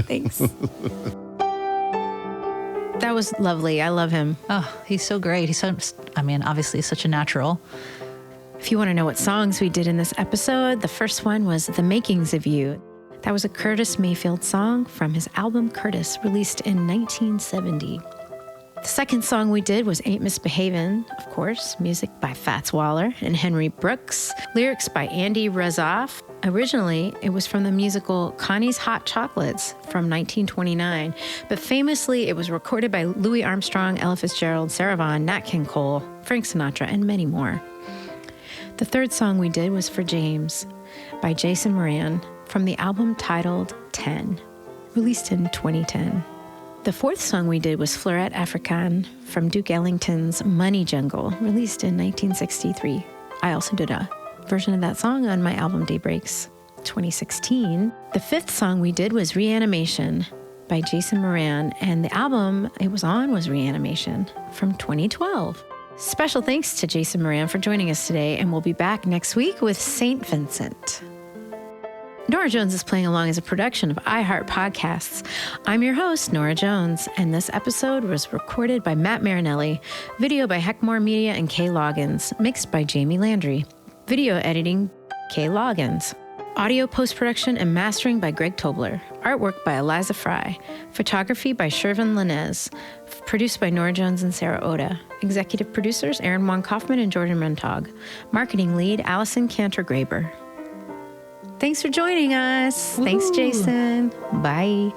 Thanks. That was lovely. I love him. Oh, he's so great. He's obviously such a natural. If you want to know what songs we did in this episode, the first one was The Makings of You. That was a Curtis Mayfield song from his album Curtis, released in 1970. The second song we did was Ain't Misbehavin', of course, music by Fats Waller and Henry Brooks, lyrics by Andy Razoff. Originally, it was from the musical Connie's Hot Chocolates from 1929, but famously it was recorded by Louis Armstrong, Ella Fitzgerald, Sarah Vaughan, Nat King Cole, Frank Sinatra, and many more. The third song we did was For James by Jason Moran from the album titled 10, released in 2010. The fourth song we did was Fluoret Africaine from Duke Ellington's Money Jungle, released in 1963. I also did a version of that song on my album Daybreaks 2016. The fifth song we did was Reanimation by Jason Moran, and the album it was on was Reanimation from 2012. Special thanks to Jason Moran for joining us today, and we'll be back next week with St. Vincent. Norah Jones is Playing Along as a production of iHeart Podcasts. I'm your host, Norah Jones, and this episode was recorded by Matt Marinelli, video by Heckmore Media and Kay Loggins, mixed by Jamie Landry, video editing Kay Loggins, audio post-production and mastering by Greg Tobler, artwork by Eliza Fry, photography by Shervin Linez, produced by Norah Jones and Sarah Oda, executive producers Aaron Wong Kaufman and Jordan Mentog, marketing lead Allison Cantor-Graber. Thanks for joining us. Woo-hoo. Thanks, Jason. Bye.